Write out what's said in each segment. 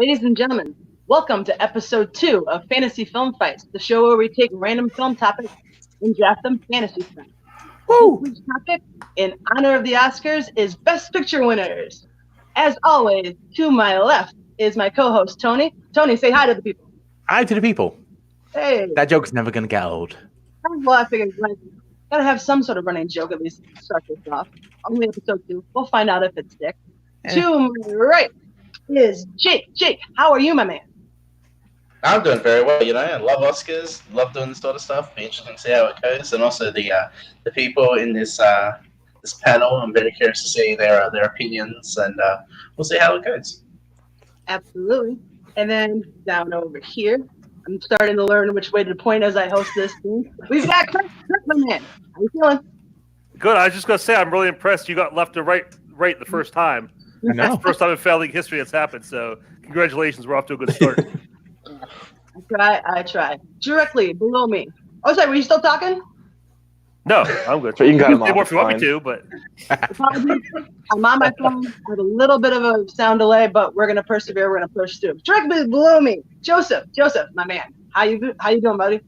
Ladies and gentlemen, welcome to episode 2 of Fantasy Film Fights, the show where we take random film topics and draft them fantasy style. This week's topic, in honor of the Oscars, is Best Picture winners. As always, to my left is my co-host, Tony. Tony, say hi to the people. Hi to the people. Hey. That joke's never going to get old. Well, I figured gotta have some sort of running joke at least to start this off. Only episode 2. We'll find out if it sticks. To my right is Jake. Jake, how are you, my man? I'm doing very well. I love Oscars, love doing this sort of stuff. Be interesting to see how it goes, and also the people in this panel. I'm very curious to see their opinions, and we'll see how it goes. Absolutely. And then down over here, I'm starting to learn which way to point as I host this thing. We've got Kirk, my man. How you feeling? Good. I was just gonna say I'm really impressed. You got left to right the first time. I know. That's the first time in Foul League history that's happened. So congratulations, we're off to a good start. I try. Directly below me. Oh, sorry, were you still talking? No, I'm good. So you can cut him Say off, more if you want me fine. to, but I'm on my phone. I have a little bit of a sound delay, but we're gonna persevere. We're gonna push through. Directly below me, Joseph, my man. How you doing, buddy?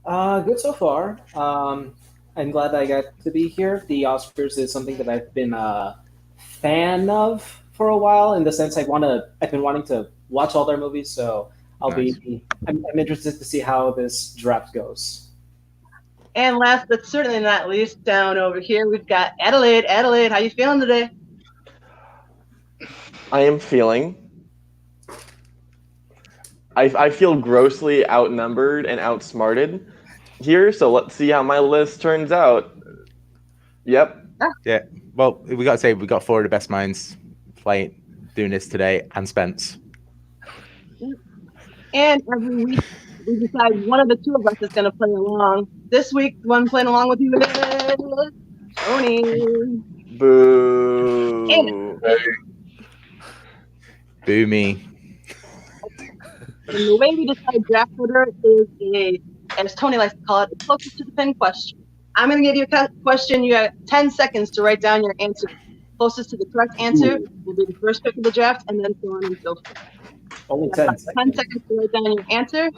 Good so far. I'm glad I got to be here. The Oscars is something that I've been a fan of for a while. In the sense, I've been wanting to watch all their movies, so I'm interested to see how this draft goes. And last but certainly not least, down over here, we've got Adelaide. Adelaide, how you feeling today? I am feeling. I feel grossly outnumbered and outsmarted here, so let's see how my list turns out. Yep. Yeah. Well, we got to say we got 4 of the best minds doing this today, and Spence. And every week, we decide one of the two of us is going to play along. This week, the one playing along with you is Tony. Boo. Boo me. And the way we decide draft order is as Tony likes to call it, the closest to the pin question. I'm going to give you a question. You have 10 seconds to write down your answer. Closest to the correct answer will be the first pick of the draft, and then so on and so forth. Only 10 seconds. 10 seconds to write down your answer.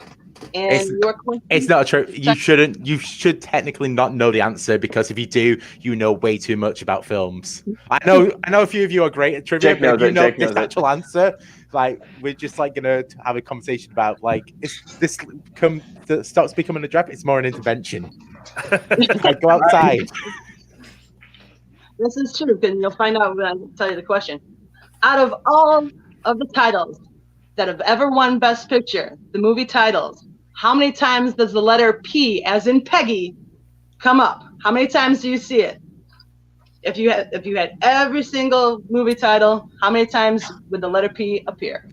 And your question. It's not true. You should technically not know the answer, because if you do, you know way too much about films. I know a few of you are great at trivia, Jake but if knows you it, know Jake this knows it. actual answer, we're just gonna have a conversation about is this stops becoming a draft? It's more an intervention. Go outside. This is true, because you'll find out when I tell you the question. Out of all of the titles that have ever won Best Picture, the movie titles, how many times does the letter P, as in Peggy, come up? How many times do you see it? If you had every single movie title, how many times would the letter P appear?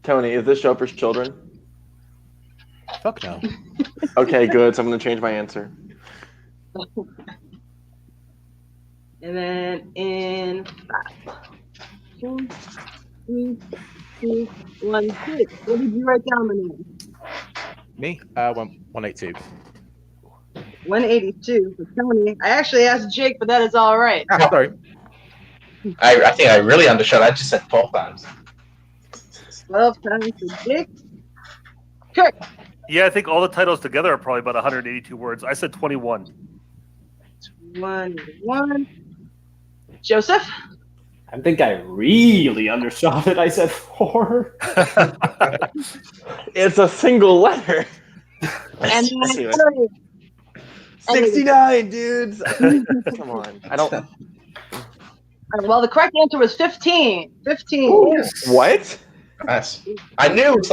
Tony, is this show for children? Fuck no. Okay, good. So I'm going to change my answer. And then in 5, 4, 3, 2, 1, 6. What did you write down, my name? Me? 182. 182 for Tony. I actually asked Jake, but that is all right. Sorry. I think I really undershot. I just said 12 times. 12 times for Jake. Kirk. yeah, I think all the titles together are probably about 182 words. I said 21. 1. Joseph. I think I really undershot it. I said 4. It's a single letter. And Anyway. then 69, dudes. Come on. I don't. well, the correct answer was 15. 15. Ooh. What? Nice. I knew it was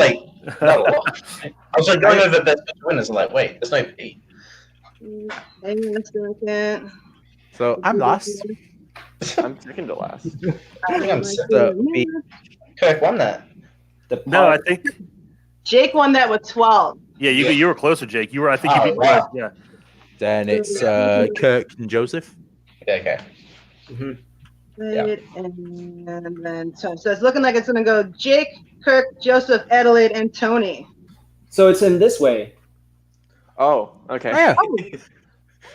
not a lot. I was going over the best picture winners. I'm like, wait, there's no P. Hang on a second. So I'm last. I'm second to last. I think I'm second. Kirk won that. No, I think Jake won that with 12. you were closer, Jake. You were. I think you Oh, beat wow. Yeah. Then it's Kirk and Joseph. Okay. Right, and then so it's looking like it's going to go Jake, Kirk, Joseph, Adelaide, and Tony. So it's in this way. Oh, okay. Oh, yeah. Oh,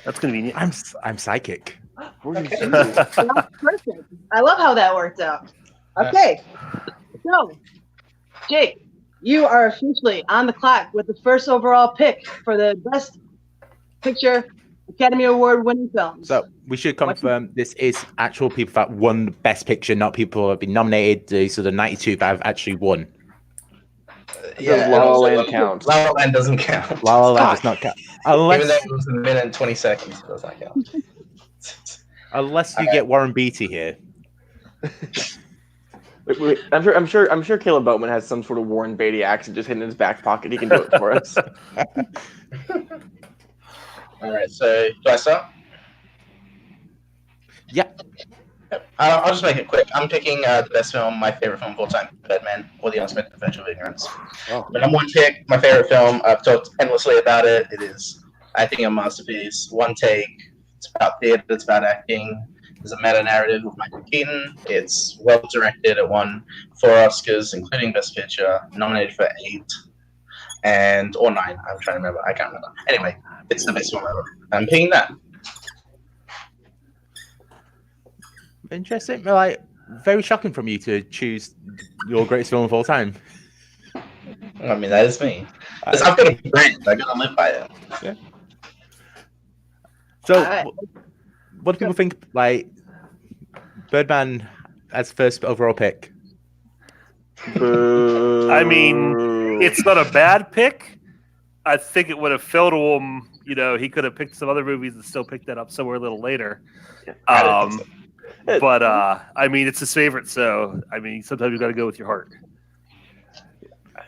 That's convenient. I'm psychic. Where'd you Okay. see? That's perfect. I love how that worked out. Okay, so Jake, you are officially on the clock with the first overall pick for the Best Picture Academy Award winning films. So we should confirm this is actual people that won the Best Picture, not people who have been nominated. So the 92 that have actually won. Does La La Land count? La La Land doesn't count. La La Land does not count. Even though Unless, it was a minute and 20 seconds, it does not count. unless you Okay. get Warren Beatty here. Wait, I'm sure Caleb Boatman has some sort of Warren Beatty accent just hidden in his back pocket. He can do it for us. All right, so do I start? Yeah. Yep. I'll just make it quick. I'm picking the best film, my favorite film of all time, Birdman, or The Unexpected Adventure of Ignorance. Oh. My number one pick, my favorite film. I've talked endlessly about it. It is, I think, a masterpiece. One take. It's about theater. It's about acting. There's a meta narrative of Michael Keaton. It's well directed. It won 4 Oscars, including Best Picture. Nominated for 8 or 9. I'm trying to remember. I can't remember. Anyway, it's the best film ever. I'm picking that. Interesting. Like, very shocking from you to choose your greatest film of all time. I mean, that is me. I've got a brand. I gotta live by it. Yeah. So, Alright. what do people think? Like, Birdman as first overall pick. Boo. I mean, it's not a bad pick. I think it would have fell to him. You know, he could have picked some other movies and still picked that up somewhere a little later. I don't think so. But I mean, it's his favorite, so I mean, sometimes you got to go with your heart.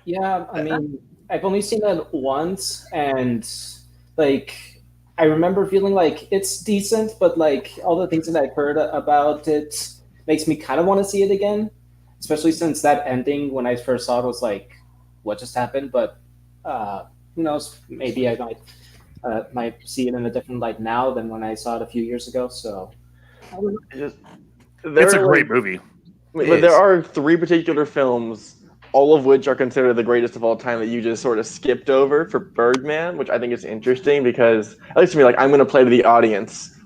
Yeah, I mean, I've only seen it once, and like, I remember feeling like it's decent, but like all the things that I've heard about it makes me kind of want to see it again, especially since that ending when I first saw it was like, what just happened? But who knows? Maybe I might see it in a different light now than when I saw it a few years ago. So. It's a great movie. But there are 3 particular films, all of which are considered the greatest of all time, that you just sort of skipped over for Birdman, which I think is interesting because, at least to me, like, I'm going to play to the audience.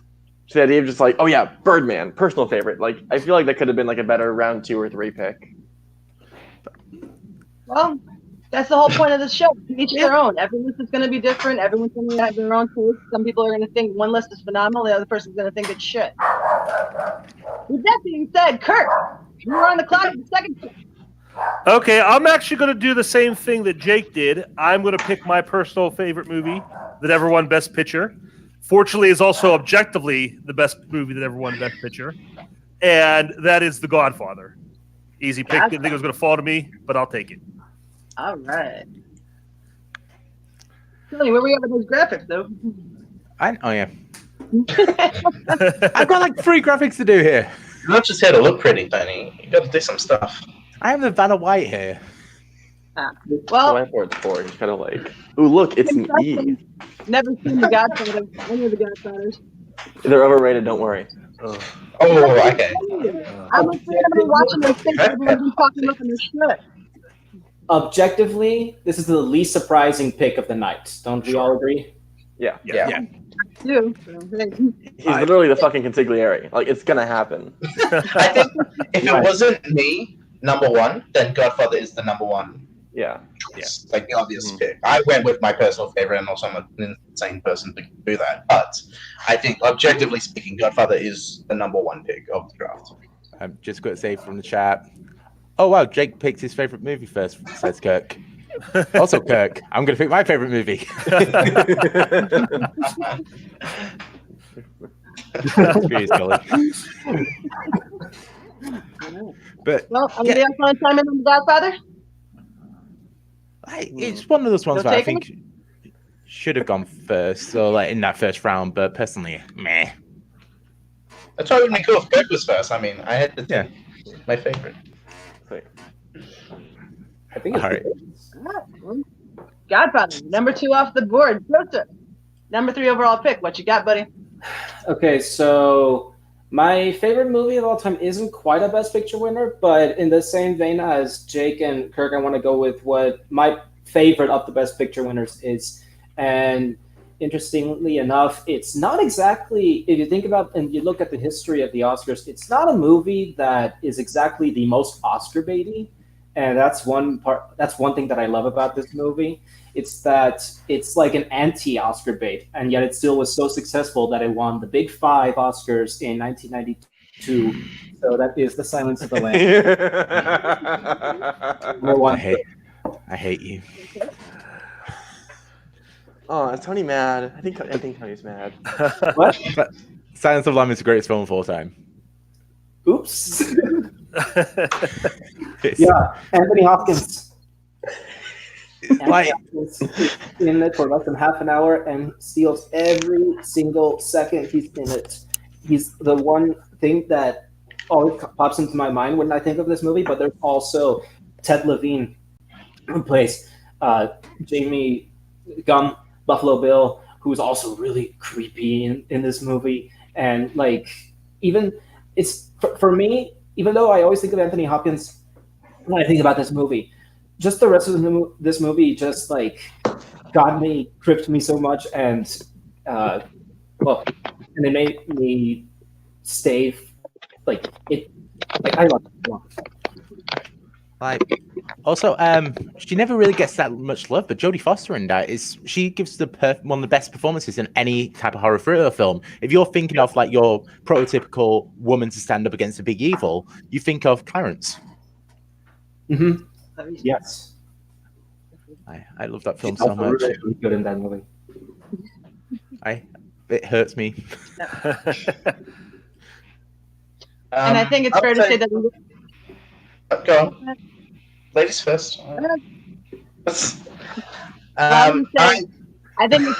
So the idea of just like, oh yeah, Birdman, personal favorite. Like, I feel like that could have been like a better round 2 or 3 pick. Well, that's the whole point of the show. Each their own. Every list is going to be different. Everyone's going to have their own taste. Some people are going to think one list is phenomenal. The other person's going to think it's shit. With that being said, Kirk, you were on the clock for the second pick. Okay, I'm actually going to do the same thing that Jake did. I'm going to pick my personal favorite movie that ever won Best Picture. Fortunately, is also objectively the best movie that ever won Best Picture, and that is The Godfather. Easy pick. Didn't think it was going to fall to me, but I'll take it. All right. Tell me, where we at with those graphics, though? Oh yeah. I've got like 3 graphics to do here. You're not just here to look pretty, Tony. You got to do some stuff. I have the Vanna White here. Well, So I thought it's 4. Just kind of like, ooh, look, it's an E. never seen The Godfather. Any of the Godfathers. They're overrated. Don't worry. Oh, okay. I'm afraid I'm gonna be watching those things. Everyone's been talking up in their shit. Objectively, this is the least surprising pick of the night. Don't we all agree? Yeah. Yeah. Too. He's literally the fucking consigliere. Like, it's gonna happen. I think if it wasn't me, number 1, then Godfather is the number 1. Yeah. It's like the obvious pick. I went with my personal favorite, and also I'm an insane person to do that. But I think, objectively speaking, Godfather is the number 1 pick of the draft. I'm just going to say from the chat. Oh wow, Jake picked his favorite movie first, says Kirk. Also, Kirk, I'm going to pick my favorite movie. Screw Scully. But Well, anybody else want to chime in on The Godfather? it's one of those ones You'll that I take think should have gone first, so like in that first round. But personally, meh. That's why it would be cool if Kirk was first. I mean, I had to my favorite. I think it's All right. Godfather, number 2 off the board. Joseph, number 3 overall pick. What you got, buddy? Okay, so my favorite movie of all time isn't quite a Best Picture winner, but in the same vein as Jake and Kirk, I want to go with what my favorite of the Best Picture winners is. And interestingly enough, it's not exactly, if you think about and you look at the history of the Oscars, it's not a movie that is exactly the most Oscar baity. And that's one thing that I love about this movie. It's that it's like an anti-Oscar bait, and yet it still was so successful that it won the Big Five Oscars in 1992. So that is The Silence of the Lambs. I hate you. Oh, is Tony mad? I think Tony's mad. What? Silence of the Lambs is the greatest film of all time. Oops. Yeah, Anthony Hopkins. Like, Hopkins is in it for less than half an hour and steals every single second he's in it. He's the one thing that always pops into my mind when I think of this movie, but there's also Ted Levine, who plays Jamie Gum, Buffalo Bill, who's also really creepy in this movie. And like, even it's for me, even though I always think of Anthony Hopkins when I think about this movie, just the rest of this movie just like gripped me so much, and and it made me stay like it. Like I love it. Like, also, she never really gets that much love, but Jodie Foster in that she gives one of the best performances in any type of horror thriller film. If you're thinking of like your prototypical woman to stand up against a big evil, you think of Clarence. Mm-hmm. Yes, I love that film She's so also much. really good in that movie. It hurts me. And I think it's fair to say that. Go on. Ladies first. I think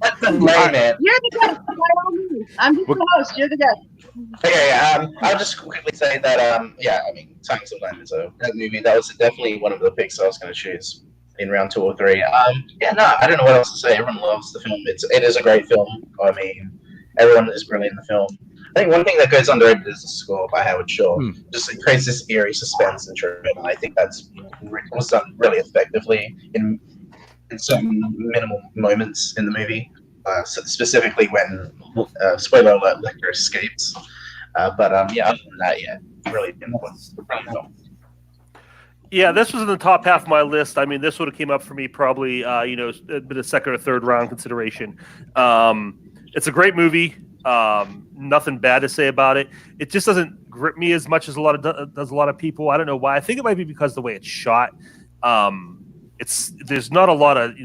That's the lay, man. you're the guest. By all means. I'm just the host. You're the guest. Okay, I'll just quickly say that, Silence of the Lambs is a great movie. That was definitely one of the picks I was going to choose in round 2 or 3. I don't know what else to say. Everyone loves the film. It is a great film. I mean, everyone is brilliant in the film. I think one thing that goes underrated is the score by Howard Shore. Just it creates this eerie suspense and dread, and I think that's was done really effectively in certain minimal moments in the movie. Specifically when, spoiler alert, Lecter escapes. Other than that, really brilliant film. Yeah, this was in the top half of my list. I mean, this would have came up for me probably, been a second or third round consideration. It's a great movie. Nothing bad to say about it. It just doesn't grip me as much as does a lot of people. I don't know why. I think it might be because of the way it's shot. There's not a lot of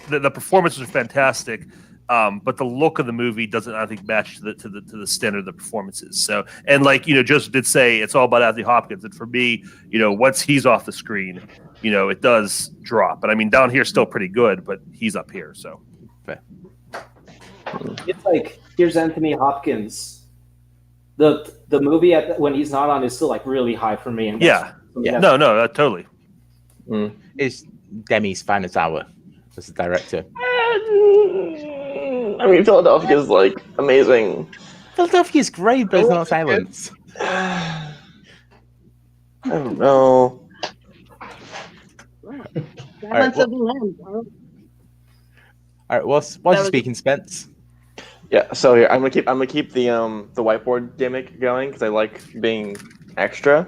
the performances are fantastic, but the look of the movie doesn't, I think, match to the standard of the performances. So, and like Joseph did say, it's all about Anthony Hopkins, and for me, once he's off the screen, it does drop. But I mean, down here still pretty good, but he's up here, so. Okay. It's like, here's Anthony Hopkins. The movie when he's not on is still like really high for me. And no, totally. It's Demi's finest hour as the director. I mean, Philadelphia is like amazing. Philadelphia's great, but it's not Silence. I don't know. Silence of the Lambs. All right, what's you speaking, Spence? Yeah, so here I'm gonna keep the whiteboard gimmick going because I like being extra.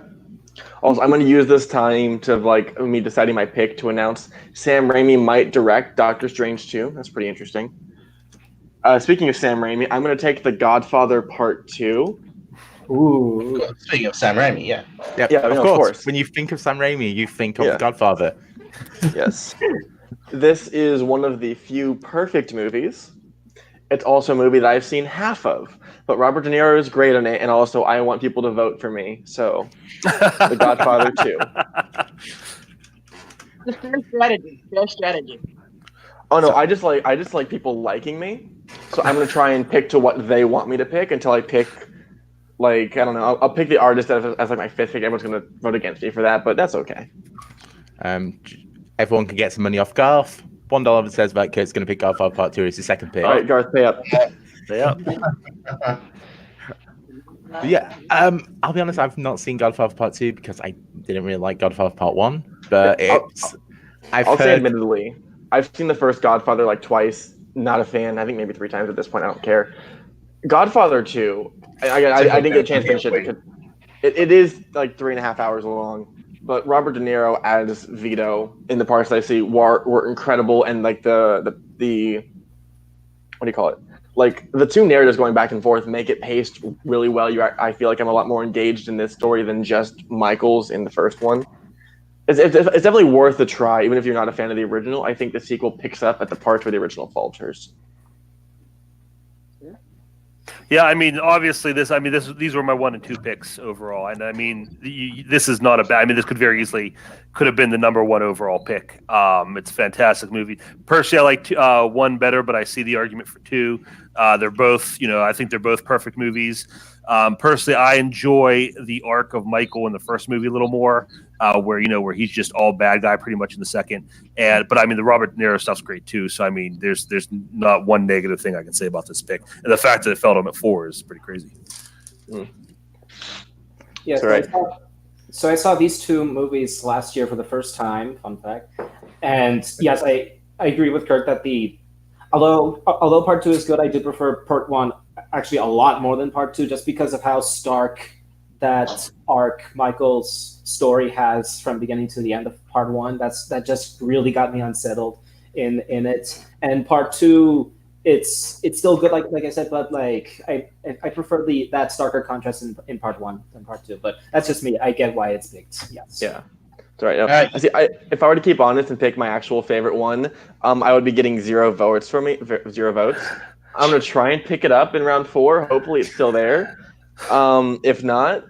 Also, I'm gonna use this time to me deciding my pick to announce Sam Raimi might direct Doctor Strange 2. That's pretty interesting. Speaking of Sam Raimi, I'm gonna take The Godfather Part 2. Ooh. Speaking of Sam Raimi, yeah, of course. When you think of Sam Raimi, you think of The Godfather. Yes. This is one of the few perfect movies. It's also a movie that I've seen half of, but Robert De Niro is great in it, and also I want people to vote for me. So, The Godfather 2. The fair strategy. Oh no, I just like people liking me. So I'm gonna try and pick to what they want me to pick until I pick. I don't know. I'll pick the artist as like my fifth pick. Everyone's gonna vote against me for that, but that's okay. Everyone can get some money off Garth. $1 says about Kurt's going to pick Godfather Part 2 as his second pick. All right, Garth, pay up. Pay up. Yeah, I'll be honest, I've not seen Godfather Part 2 because I didn't really like Godfather Part 1. But I'll say admittedly, I've seen the first Godfather like twice. Not a fan. I think maybe 3 times at this point. I don't care. Godfather 2. I didn't get a chance to finish it because it is like 3.5 hours long. But Robert De Niro as Vito in the parts that I see were incredible, and like the what do you call it? Like the two narratives going back and forth make it paced really well. I feel like I'm a lot more engaged in this story than just Michael's in the first one. It's definitely worth a try, even if you're not a fan of the original. I think the sequel picks up at the parts where the original falters. Yeah, I mean, obviously, these were my 1 and 2 picks overall, and I mean, this is not a bad. I mean, this could very easily could have been the number 1 overall pick. It's a fantastic movie. Personally, I like 1 better, but I see the argument for 2. They're both, I think they're both perfect movies. Personally, I enjoy the arc of Michael in the first movie a little more, where he's just all bad guy pretty much in the second. But I mean, the Robert De Niro stuff's great too. So I mean, there's not one negative thing I can say about this pick, and the fact that it fell to him at 4 is pretty crazy. Yeah, That's right. So I saw these 2 movies last year for the first time. Fun fact, and yes, I agree with Kirk that although part 2 is good, I do prefer part 1 actually a lot more than part 2, just because of how stark that arc Michael's story has from beginning to the end of part 1. That just really got me unsettled in it. And part 2, it's still good, like I said, but like I prefer that starker contrast in part 1 than part 2. But that's just me. I get why it's picked. Yes. Yeah. That's right. Yeah. If I were to keep honest and pick my actual favorite one, I would be getting 0 votes for me. 0 votes. I'm gonna try and pick it up in round 4. Hopefully, it's still there. If not,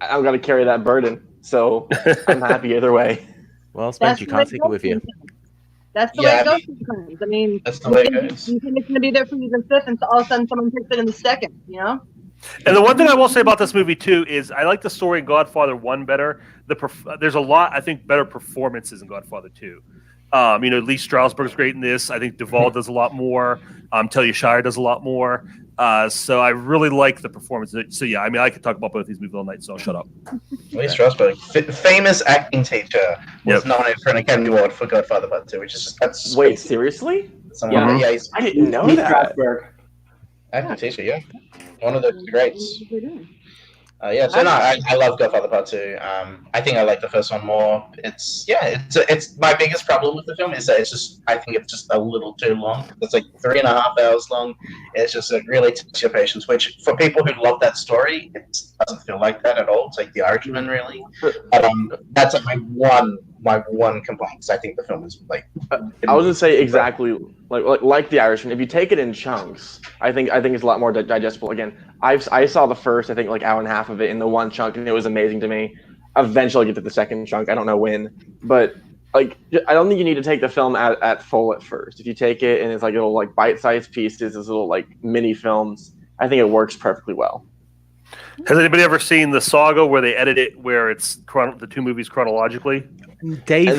I'm gonna carry that burden. So I'm happy either way. Well, Spence, you can't take it with you. That's the way it goes sometimes. I mean, that's the way it goes. You think it's going to be there for you in the 5th, and all of a sudden someone picks it in the 2nd, And the one thing I will say about this movie too is I like the story in Godfather 1 better. There's a lot, I think, better performances in Godfather 2. Lee Strasberg's great in this. I think Duvall does a lot more. Talia Shire does a lot more. So I really like the performance. So yeah, I mean, I could talk about both these movies all night, so I'll shut up. Lee Strasberg, famous acting teacher, was nominated for an Academy Award for Godfather Part 2, which is just Wait, seriously? Yeah, I didn't know that. Strasberg. acting teacher, yeah, one of the greats. I love Godfather Part 2. I think I like the first one more. It's my biggest problem with the film is that I think it's just a little too long. It's like 3.5 hours long. It's just it really takes your patience, which for people who love that story, it doesn't feel like that at all. It's like The Irishman, really. But that's like my one complaint, because I think the film is like. I was gonna say exactly like The Irishman. If you take it in chunks, I think it's a lot more digestible. Again, I saw the first, I think, like hour and a half of it in the one chunk, and it was amazing to me. Eventually, get to the second chunk. I don't know when, but like I don't think you need to take the film at full at first. If you take it and it's like little like bite-sized pieces, these little like mini films, I think it works perfectly well. Has anybody ever seen the saga where they edit it where it's the 2 movies chronologically? Dave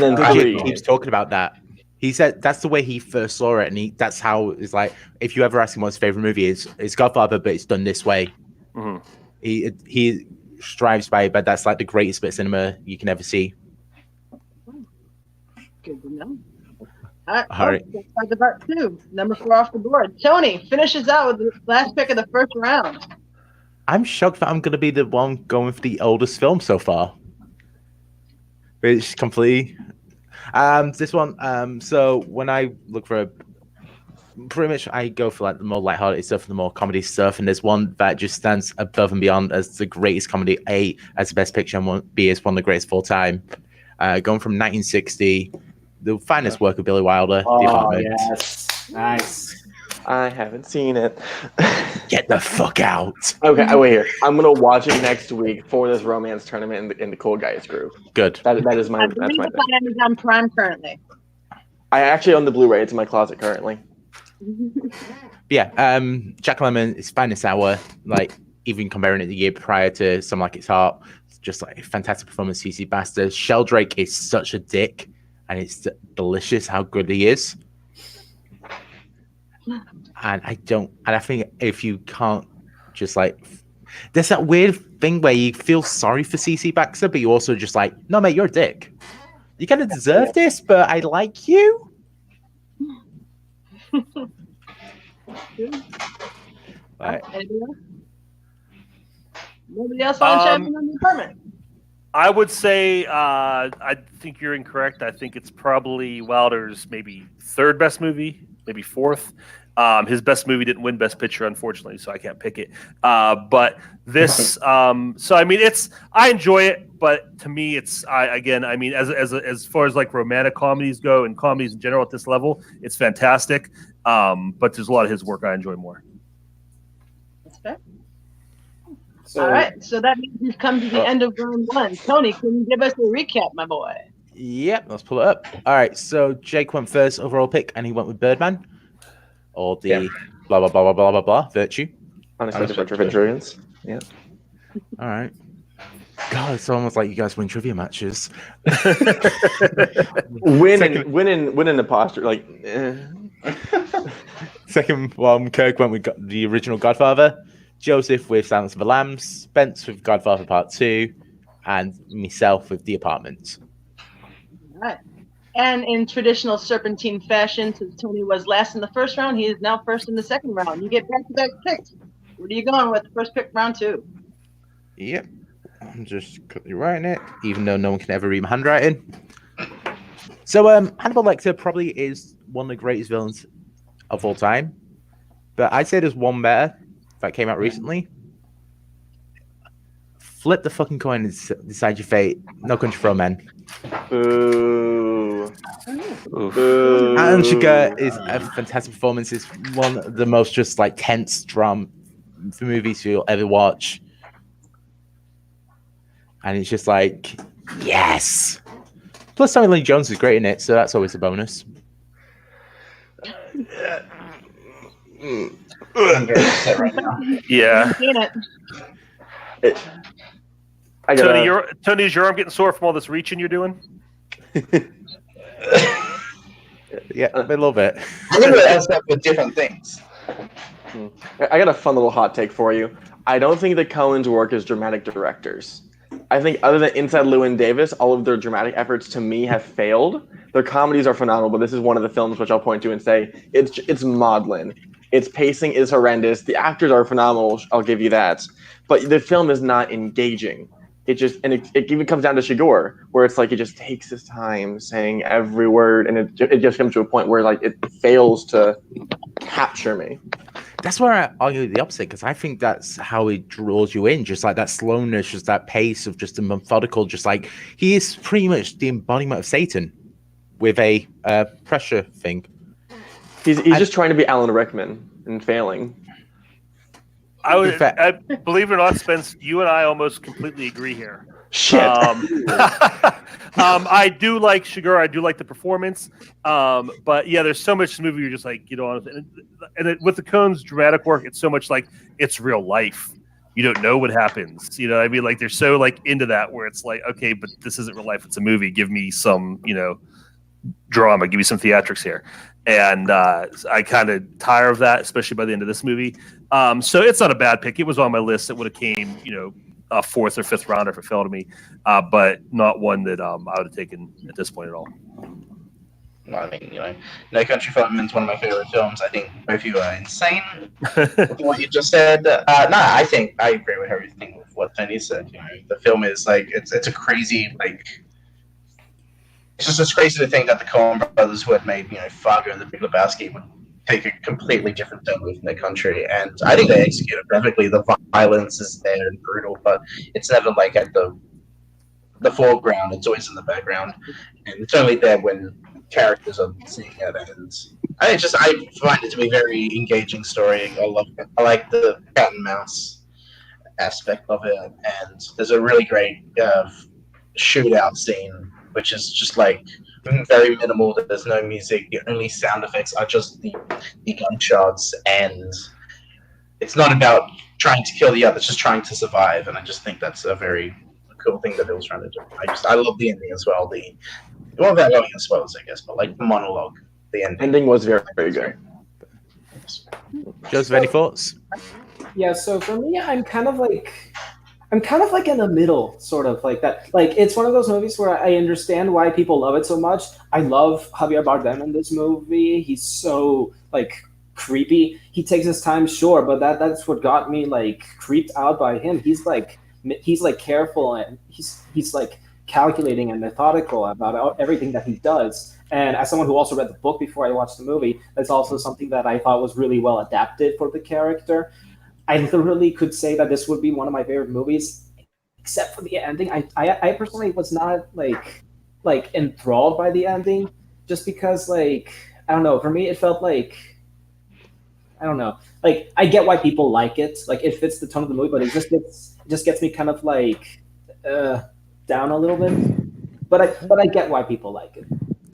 keeps talking about that. He said that's the way he first saw it, and that's how it's like. If you ever ask him what his favorite movie is, it's Godfather, but it's done this way. Mm-hmm. He strives by it, but that's like the greatest bit of cinema you can ever see. Good to know. All right. Let's part 2. Number 4 off the board. Tony finishes out with the last pick of the first round. I'm shocked that I'm going to be the one going for the oldest film so far. It's completely. This one. So when I look for pretty much I go for like the more lighthearted stuff, the more comedy stuff, and there's one that just stands above and beyond as the greatest comedy. A as the best picture, and B as one of the greatest of all time. Going from 1960, the finest work of Billy Wilder. Oh, The Apartment. yes, nice. I haven't seen it. Get the fuck out. Okay, wait here. I'm gonna watch it next week for this romance tournament in the Cool Guys group. Good. That is my. I That's believe my it's on Amazon Prime currently. I actually own the Blu-ray. It's in my closet currently. Yeah, Jack Lemmon is finest hour. Like even comparing it the year prior to Some Like It's Hot, just like a fantastic performance. CC Bastard. Sheldrake is such a dick, and it's delicious how good he is. And I think if you can't just like, there's that weird thing where you feel sorry for CC Baxter, but you also just like, no, mate, you're a dick. You kind of deserve this, but I like you. Right. Anybody else? Nobody else want to chime in on the apartment? I would say I think you're incorrect. I think it's probably Wilder's maybe third best movie, maybe fourth. His best movie didn't win Best Picture, unfortunately, so I can't pick it. But this, so I mean, I enjoy it, but to me, as far as like romantic comedies go and comedies in general at this level, it's fantastic. But there's a lot of his work I enjoy more. That's fair. So, All right, so that means we've come to the end of round one. Tony, can you give us a recap, my boy? Yep, let's pull it up. All right, so Jake went first overall pick, and he went with Birdman, or the blah blah blah blah blah blah blah Virtue. Unexpected Venturins. Yeah. All right. God, it's almost like you guys win trivia matches. Winning the posture, like. Second one, Kirk went with the original Godfather. Joseph with Silence of the Lambs. Spence with Godfather Part 2. And myself with The Apartment. All right. And in traditional Serpentine fashion, since Tony was last in the first round, he is now first in the second round. You get back-to-back picks. What are you going with? First pick, round two. Yep. I'm just quickly writing it, even though no one can ever read my handwriting. So, Hannibal Lecter probably is one of the greatest villains of all time. But I'd say there's one better that came out recently. Flip the fucking coin and decide your fate. No Country for Old Men. Ooh. Alan Sugar is a fantastic performance. It's one of the most just like tense drama movies you'll ever watch. And it's just like, yes. Plus, Tommy Lee Jones is great in it, so that's always a bonus. I'm very upset right now. Yeah. Tony, is your arm getting sore from all this reaching you're doing? Yeah, a little bit. I'm going to ask that with different things. I got a fun little hot take for you. I don't think the Coens work as dramatic directors. I think other than Inside Llewyn Davis, all of their dramatic efforts to me have failed. Their comedies are phenomenal, but this is one of the films which I'll point to and say it's maudlin. Its pacing is horrendous. The actors are phenomenal. I'll give you that. But the film is not engaging. It even comes down to Shigure, where it's like he just takes his time saying every word, and it just comes to a point where like it fails to capture me. That's where I argue the opposite, because I think that's how it draws you in, just like that slowness, just that pace of just a methodical, just like he is pretty much the embodiment of Satan with a pressure thing. He's just trying to be Alan Rickman and failing. I believe it or not, Spence, you and I almost completely agree here. Shit. I do like Shigure. I do like the performance. But yeah, there's so much in this movie you're just like, you know, and with the Coens' dramatic work, it's so much like it's real life. You don't know what happens. You know what I mean? Like they're so like into that where it's like, okay, but this isn't real life. It's a movie. Give me some, you know, drama. Give me some theatrics here. And I kind of tire of that, especially by the end of this movie. So it's not a bad pick. It was on my list. It would have came, you know, a fourth or fifth rounder if it fell to me, but not one that I would have taken at this point at all. Well, I mean, you know, No Country for Old Men is one of my favorite films. I think both of you are insane with what you just said. No, I think I agree with everything with what Tony said. You know, the film is like it's a crazy like. It's just crazy to think that the Coen brothers, who had made, you know, Fargo and The Big Lebowski, would take a completely different turn within their country. And I think they executed perfectly. The violence is there and brutal, but it's never like at the foreground. It's always in the background, and it's only there when characters are seeing it. And I find it to be a very engaging story. I like the cat and mouse aspect of it, and there's a really great shootout scene, which is just like very minimal. There's no music. The only sound effects are just the gunshots, and it's not about trying to kill the other, it's just trying to survive. And I just think that's a very cool thing that Bill was trying to do. I love the ending as well. Without going into spoilers, I guess, but like the monologue, the ending was very, very good. Joseph, any thoughts? Yeah, so for me, I'm kind of like in the middle, sort of like that. Like it's one of those movies where I understand why people love it so much. I love Javier Bardem in this movie. He's so like creepy. He takes his time, sure, but that's what got me like creeped out by him. He's like careful, and he's like calculating and methodical about everything that he does. And as someone who also read the book before I watched the movie, that's also something that I thought was really well adapted for the character. I literally could say that this would be one of my favorite movies, except for the ending. I personally was not like enthralled by the ending, just because like I don't know. For me, it felt like I don't know. Like I get why people like it. Like it fits the tone of the movie, but it just gets me kind of like down a little bit. But I get why people like it.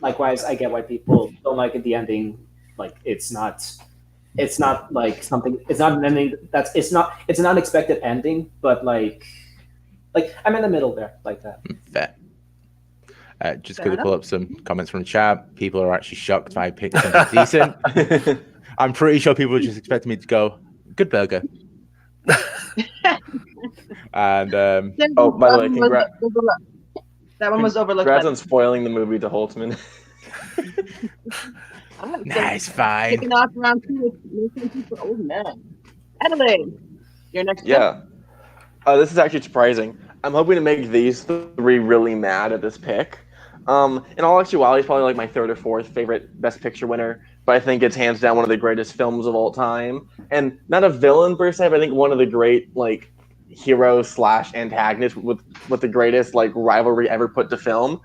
Likewise, I get why people don't like it. The ending, like it's not like something. It's not an ending. It's an unexpected ending. But like I'm in the middle there, like that. Fair. Just quickly pull up some comments from the chat. People are actually shocked I picked something decent. I'm pretty sure people were just expecting me to go, good burger. And oh, by the way, congrats. That one was overlooked. Congrats on spoiling the movie to Holtzman. Nice, fine. Kicking off round 2 for old men. Adelaide, your next. Yeah. This is actually surprising. I'm hoping to make these three really mad at this pick. In all actuality, it's probably like my third or fourth favorite Best Picture winner, but I think it's hands down one of the greatest films of all time. And not a villain per se, but I think one of the great like hero/antagonist with the greatest like rivalry ever put to film.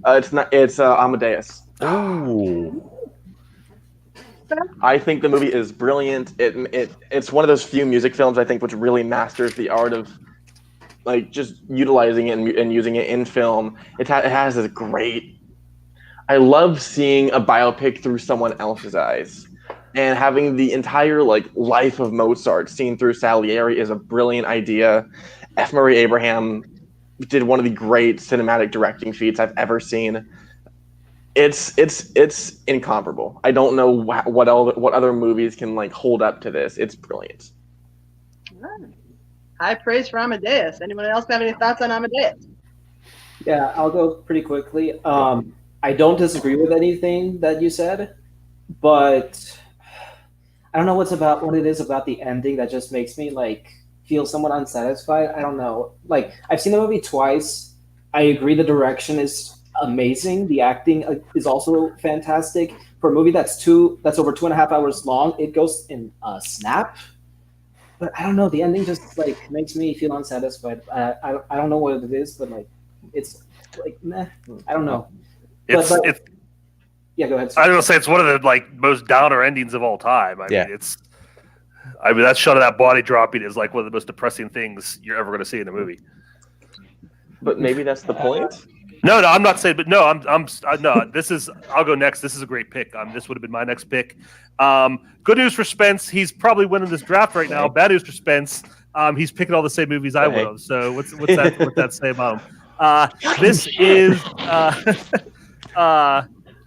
It's Amadeus. Ooh. I think the movie is brilliant. It's one of those few music films I think which really masters the art of like just utilizing it and using it in film. It has this great. I love seeing a biopic through someone else's eyes. And having the entire like life of Mozart seen through Salieri is a brilliant idea. F. Murray Abraham did one of the great cinematic directing feats I've ever seen. It's incomparable. I don't know what other movies can like hold up to this. It's brilliant. High praise for Amadeus. Anyone else have any thoughts on Amadeus? Yeah, I'll go pretty quickly. I don't disagree with anything that you said, but I don't know what it is about the ending that just makes me like feel somewhat unsatisfied. I don't know. Like I've seen the movie twice. I agree the direction is amazing. The acting is also fantastic. For a movie that's over 2.5 hours long, it goes in a snap. But I don't know. The ending just like makes me feel unsatisfied. I don't know what it is, but like it's like meh. I don't know. Yeah, go ahead. I was gonna say it's one of the like most downer endings of all time. I mean, that shot of that body dropping is like one of the most depressing things you're ever gonna see in a movie. But maybe that's the point. No, I'm not saying. But no, no. This is. I'll go next. This is a great pick. This would have been my next pick. Good news for Spence. He's probably winning this draft right now. Bad news for Spence. He's picking all the same movies I would have. So what's that say about him? This is.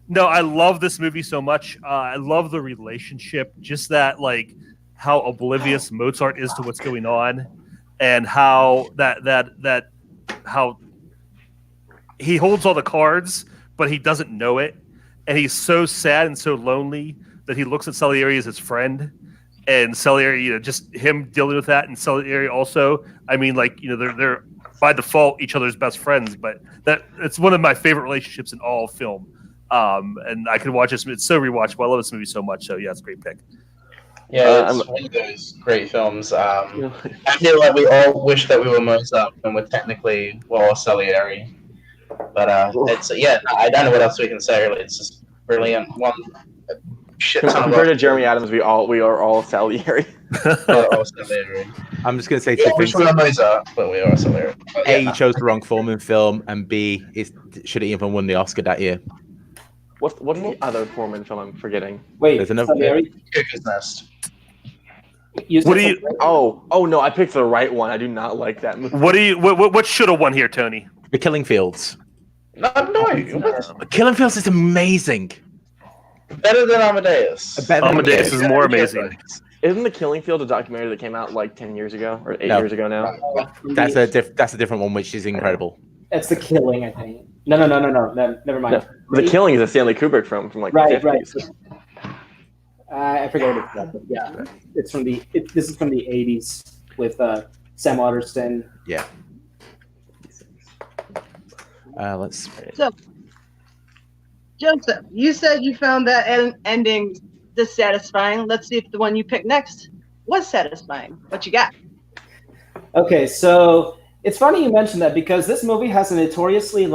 No, I love this movie so much. I love the relationship, just that like how oblivious Mozart is to what's going on, and how how he holds all the cards, but he doesn't know it, and he's so sad and so lonely that he looks at Salieri as his friend, and Salieri, just him dealing with that, and Salieri also. I mean, like they're by default each other's best friends, but it's one of my favorite relationships in all film. And I could watch this. It's so rewatchable. I love this movie so much. So yeah, it's a great pick. Yeah, it's one of those great films. I feel like we all wish that we were Mozart and we're technically Salieri. But I don't know what else we can say. Really, it's just brilliant. One shit ton of compared to Jeremy Adams, we are all Salieri. all Salieri. I'm just going to say two things. We are Mozart, but we are Salieri. A, he chose the wrong Foreman film, and B, should have even won the Oscar that year. What's the other Foreman film I'm forgetting? Wait, there's another. Cuckoo's Nest. What do you? Oh no, I picked the right one. I do not like that movie. What should have won here, Tony? The Killing Fields. No. Killing Fields is amazing. Better than Amadeus. Amadeus is more amazing. Isn't The Killing Field a documentary that came out like 10 years ago or 8 years ago now? That's a different one, which is incredible. It's The Killing, I think. No, never mind. No. The Killing is a Stanley Kubrick film from like right, the 50s. I forget what it's called, but yeah, it's from the. This is from the '80s with Sam Waterston. Yeah. Let's. So, Joseph, you said you found that ending dissatisfying. Let's see if the one you picked next was satisfying. What you got? Okay, so it's funny you mentioned that because this movie has a notoriously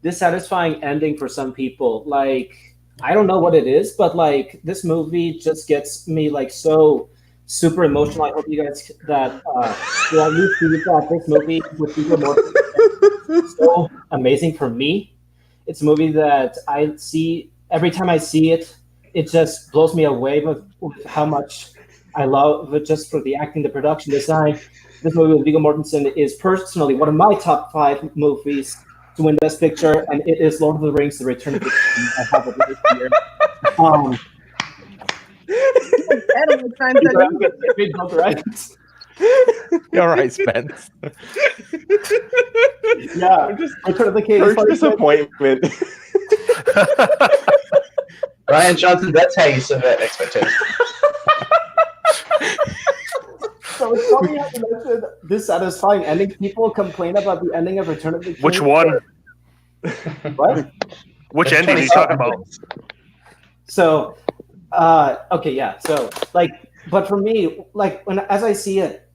dissatisfying ending for some people. Like, I don't know what it is, but like this movie just gets me like so super emotional. I hope you guys that you at least see that this movie with people more so amazing for me. It's a movie that I see every time I see it. It just blows me away with how much I love it just for the acting, the production design. This movie with Viggo Mortensen is personally one of my top 5 movies to win Best Picture, and it is Lord of the Rings: The Return of the King. I have it right here. You're right, Spence. Yeah, Return of the King. Kirk's disappointment. Ryan Johnson, that's how you subvert expectations. So it's funny how you mentioned dissatisfying ending. People complain about the ending of Return of the King. Which one? What? Which ending are you talking about? So, okay, yeah. So, like, but for me, like, as I see it,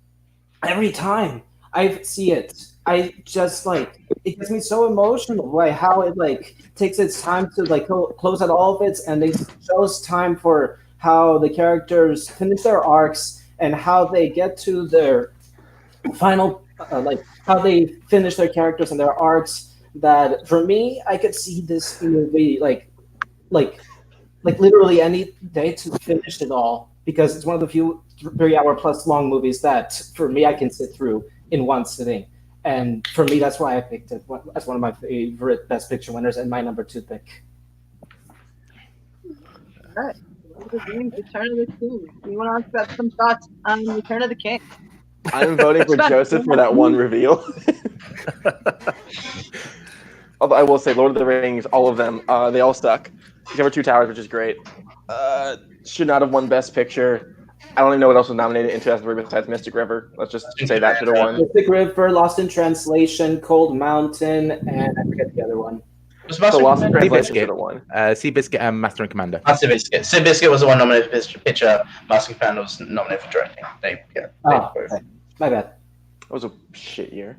every time I see it, I just like it gets me so emotional. Like how it like takes its time to like close out all of it, and it shows time for how the characters finish their arcs and how they get to their final, like how they finish their characters and their arcs. That for me, I could see this movie like literally any day to finish it all because it's one of the few 3-hour plus long movies that for me I can sit through in one sitting. And for me, that's why I picked it as one of my favorite Best Picture winners and my number 2 pick. All right. Return of the King. You want to have some thoughts on Return of the King? I'm voting for Joseph for that one reveal. Although I will say, Lord of the Rings, all of them, they all suck. Except for Two Towers, which is great. Should not have won Best Picture. I don't even know what else was nominated in 2003 besides Mystic River. Let's just say that should have won. Mystic River, Lost in Translation, Cold Mountain, and I forget the other one. So Lost in Translation should have won. Seabiscuit and Master and Commander. Seabiscuit. Seabiscuit was the one nominated for Best Picture. Master and Commander was nominated for directing. Okay. Okay. My bad. That was a shit year.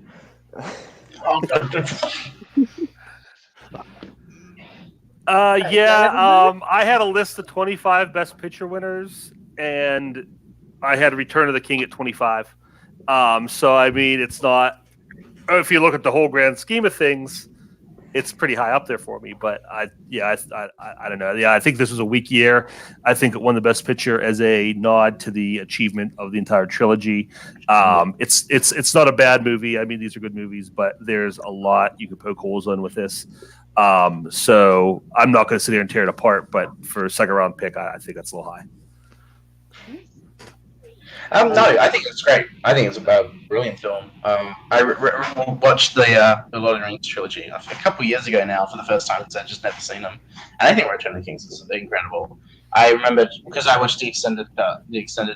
I had a list of 25 Best Picture winners, and I had Return of the King at 25. So I mean, it's not. If you look at the whole grand scheme of things, it's pretty high up there for me. But I don't know. Yeah, I think this was a weak year. I think it won the Best Picture as a nod to the achievement of the entire trilogy. It's not a bad movie. I mean, these are good movies, but there's a lot you could poke holes on with this. So I'm not going to sit here and tear it apart. But for a second round pick, I think that's a little high. No, I think it's great. I think it's a brilliant film. I watched the Lord of the Rings trilogy a couple of years ago now for the first time because I'd just never seen them. And I think Return of the King is incredible. I remember because I watched the extended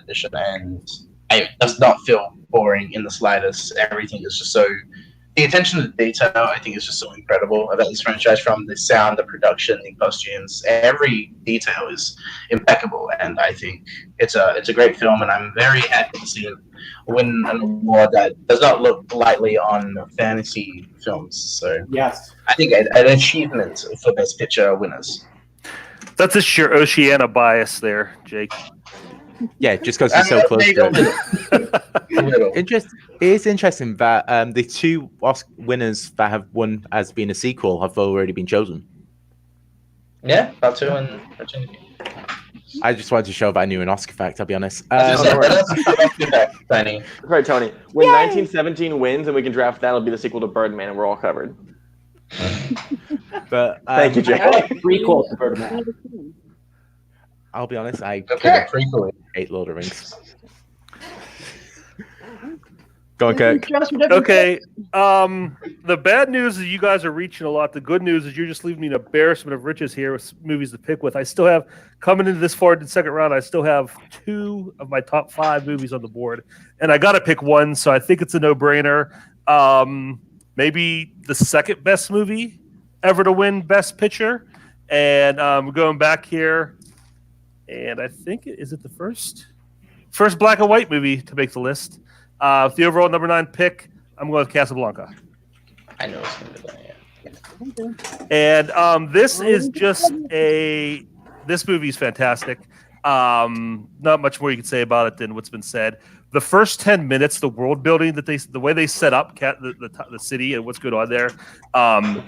edition, and it does not feel boring in the slightest. Everything is just so. The attention to detail, I think, is just so incredible about this franchise. From the sound, the production, the costumes, every detail is impeccable, and I think it's a great film. And I'm very happy to see it win an award that does not look lightly on fantasy films. So, yes, I think an achievement for Best Picture winners. That's a sheer Oceania bias there, Jake. Yeah, just because you're so close to it. It is interesting that the 2 Oscar winners that have won as being a sequel have already been chosen. Yeah, Part 2 and I just wanted to show that I knew an Oscar fact, I'll be honest. Right, Tony. When 1917 wins and we can draft that, it'll be the sequel to Birdman, and we're all covered. But thank you, Jake. Prequel to Birdman. I'll be honest, I hate Lord of the Rings. Go on, Kirk. Okay. The bad news is you guys are reaching a lot. The good news is you're just leaving me an embarrassment of riches here with movies to pick with. I still have, coming into this far in the second round, I still have 2 of my top 5 movies on the board. And I got to pick one, so I think it's a no-brainer. Maybe the second best movie ever to win Best Picture. And we're going back here. And I think, is it the first black and white movie to make the list? The overall number 9 pick, I'm going with Casablanca. I know it's going to be that, And this is just this movie is fantastic. Not much more you can say about it than what's been said. The first 10 minutes, the world building the way they set up the city and what's going on there.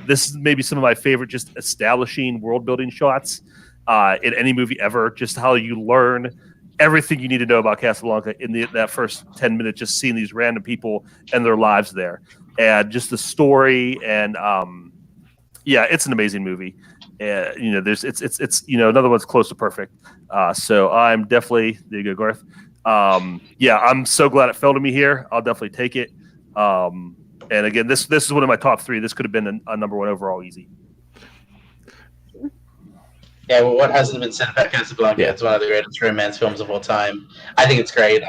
This is maybe some of my favorite just establishing world building shots in any movie ever. Just how you learn everything you need to know about Casablanca in that first 10 minutes, just seeing these random people and their lives there, and just the story. And it's an amazing movie. It's another one's close to perfect. So I'm definitely, there you go, Garth. I'm so glad it fell to me here. I'll definitely take it. And again, this is one of my top 3. This could have been a number 1 overall easy. Yeah, well, what hasn't been said about Casablanca? Yeah. It's one of the greatest romance films of all time. I think it's great.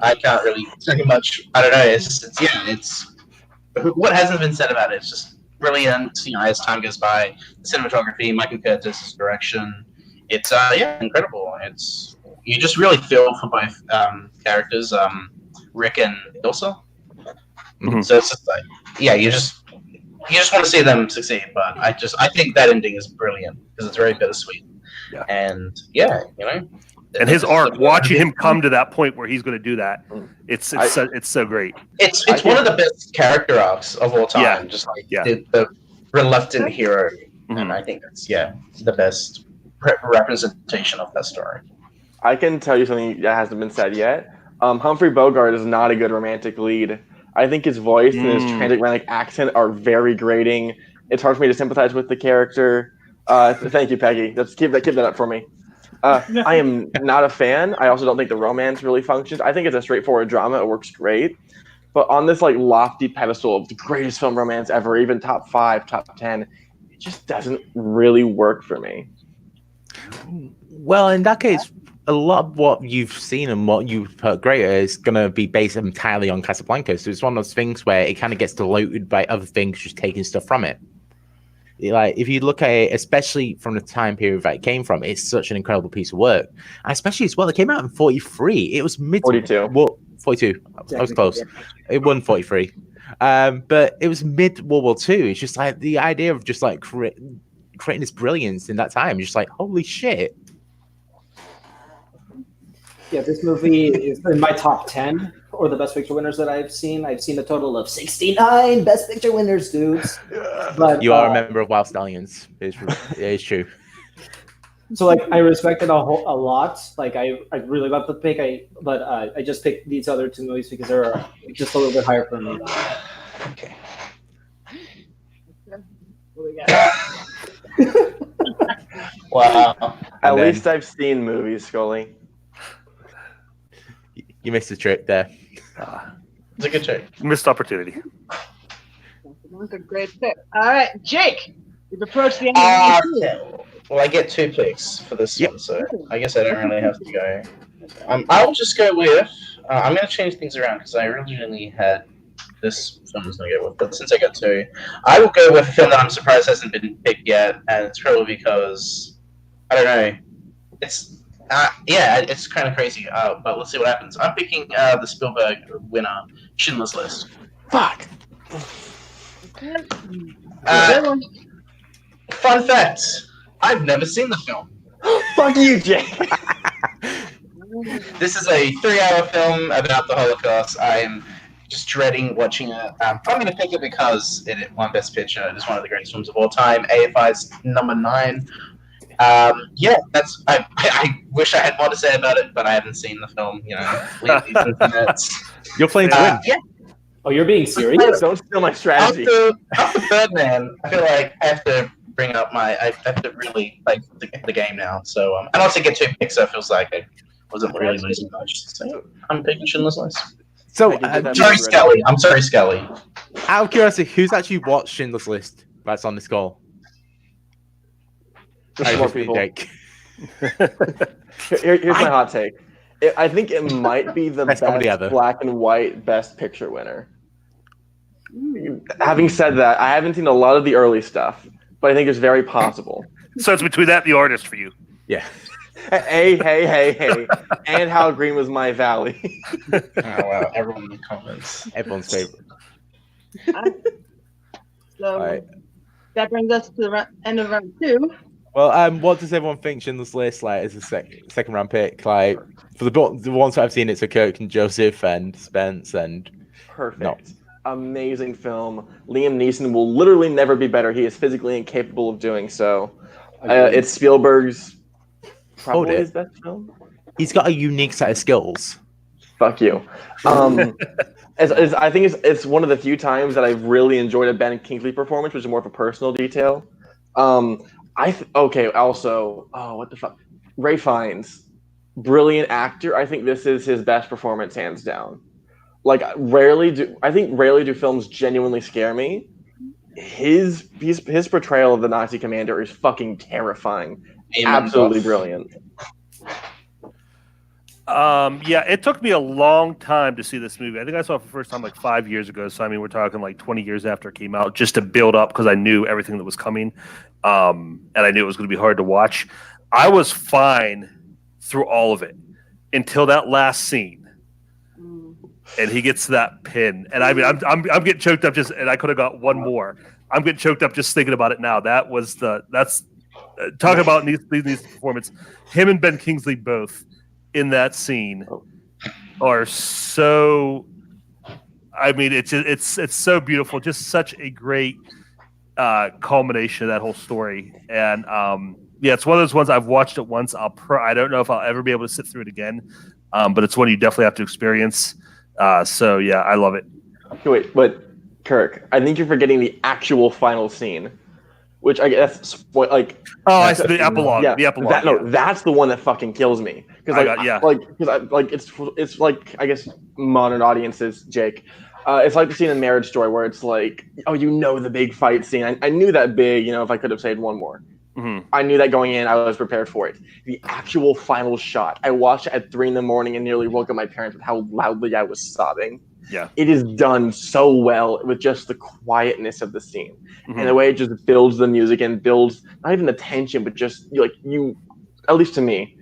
I can't really say much. I don't know. It's what hasn't been said about it. It's just brilliant. As time goes by, the cinematography, Michael Curtis' direction. It's incredible. You just really feel for both characters, Rick and Ilsa. Mm-hmm. So it's just you just want to see them succeed, but I think that ending is brilliant because it's very bittersweet. Yeah. And and his art, watching him come to that point where he's going to do that, it's so great. It's one of the best character arcs of all time. Yeah. Just the reluctant hero, and I think that's the best representation of that story. I can tell you something that hasn't been said yet. Humphrey Bogart is not a good romantic lead. I think his voice and his transatlantic accent are very grating. It's hard for me to sympathize with the character. Thank you, Peggy. Let's keep that up for me. I am not a fan. I also don't think the romance really functions. I think it's a straightforward drama. It works great. But on this lofty pedestal of the greatest film romance ever, even top 5, top 10, it just doesn't really work for me. Well, in that case, a lot of what you've seen and what you've heard greater is going to be based entirely on Casablanca. So it's one of those things where it kind of gets diluted by other things, just taking stuff from it. If you look at it, especially from the time period that it came from, it's such an incredible piece of work. And especially as well, it came out in 1943. It was 42. Well, 42. I was close. It wasn't 1943. But it was mid-World War II. It's just the idea of just creating this brilliance in that time. Just holy shit. Yeah, this movie is in my top 10 or the Best Picture winners that I've seen. I've seen a total of 69 Best Picture winners, dudes. But you are a member of Wild Stallions. It's true. So I respect it a lot. I really love the pick. But I just picked these other 2 movies because they're just a little bit higher for me. Okay. Wow. At least I've seen movies, Scully. You missed a trick there. It's a good trick. Missed opportunity. That's a great pick. All right, Jake, you've approached the end of the Well, I get 2 picks for this one, so I guess I don't really have to go. I'll just go with. I'm going to change things around because I originally had this film I was going to go with, but since I got 2, I will go with a film that I'm surprised hasn't been picked yet, and it's probably because I don't know. It's kind of crazy, but let's see what happens. I'm picking the Spielberg winner, Schindler's List. Fuck. Fun fact, I've never seen the film. Fuck you, Jake. This is a 3-hour film about the Holocaust. I'm just dreading watching it. I'm going to pick it because it won Best Picture. It is one of the greatest films of all time. AFI's number 9. I wish I had more to say about it, but I haven't seen the film. You're playing to win. Oh, you're being serious? Don't steal my strategy. After Birdman, I feel like I have to bring up I have to really play the game now. So, and also get 2 picks, so it feels like I wasn't really losing much. So I'm picking Schindler's List. So, I can get that Sorry, ready. Skelly. I'm sorry, Skelly. out of curiosity, who's actually watched Schindler's List that's on this call? Just more people. Jake. Here's my hot take. I think it might be the Best comedy best ever. black and white Best Picture winner. Having said that, I haven't seen a lot of the early stuff, but I think it's very possible. So it's between that and the artist for you. Yeah. Hey. And How Green Was My Valley. Oh, wow. Everyone in the comments. Everyone's favorite. So Right. that brings us to the end of round 2. Well, what does everyone think Schindler's List like as a second round pick? Like for the ones that I've seen, it's a Kirk and Joseph and Spence and Perfect. No. Amazing film. Liam Neeson will literally never be better. He is physically incapable of doing so. It's Spielberg's probably his best film. he's got a unique set of skills. Fuck you. I think it's one of the few times that I've really enjoyed a Ben Kingsley performance, which is more of a personal detail. Also, what the fuck? Ray Fiennes, brilliant actor. I think this is his best performance, hands down. Like, rarely do films genuinely scare me. His portrayal of the Nazi commander is fucking terrifying. Absolutely brilliant. It took me a long time to see this movie. I think I saw it for the first time like 5 years ago. So I mean, we're talking like 20 years after it came out, just to build up because I knew everything that was coming, and I knew it was going to be hard to watch. I was fine through all of it until that last scene, and he gets that pin, and I mean, I'm getting choked up and I could have got one more. I'm getting choked up just thinking about it now. That's talking about these performance. Him and Ben Kingsley both in that scene are so. I mean, it's so beautiful. Just such a great culmination of that whole story. And it's one of those ones I've watched it once. I don't know if I'll ever be able to sit through it again, but it's one you definitely have to experience. So yeah, I love it. Wait, but Kirk, I think you're forgetting the actual final scene, which I guess like. Oh, I see the epilogue. Yeah, the epilogue. That's the one that fucking kills me because it's like I guess modern audiences, Jake. It's like the scene in Marriage Story where it's like, the big fight scene. I knew that big, if I could have saved one more. Mm-hmm. I knew that going in, I was prepared for it. The actual final shot, I watched it at 3 a.m. and nearly woke up my parents with how loudly I was sobbing. Yeah, it is done so well with just the quietness of the scene and the way it just builds the music and builds not even the tension, but just at least to me,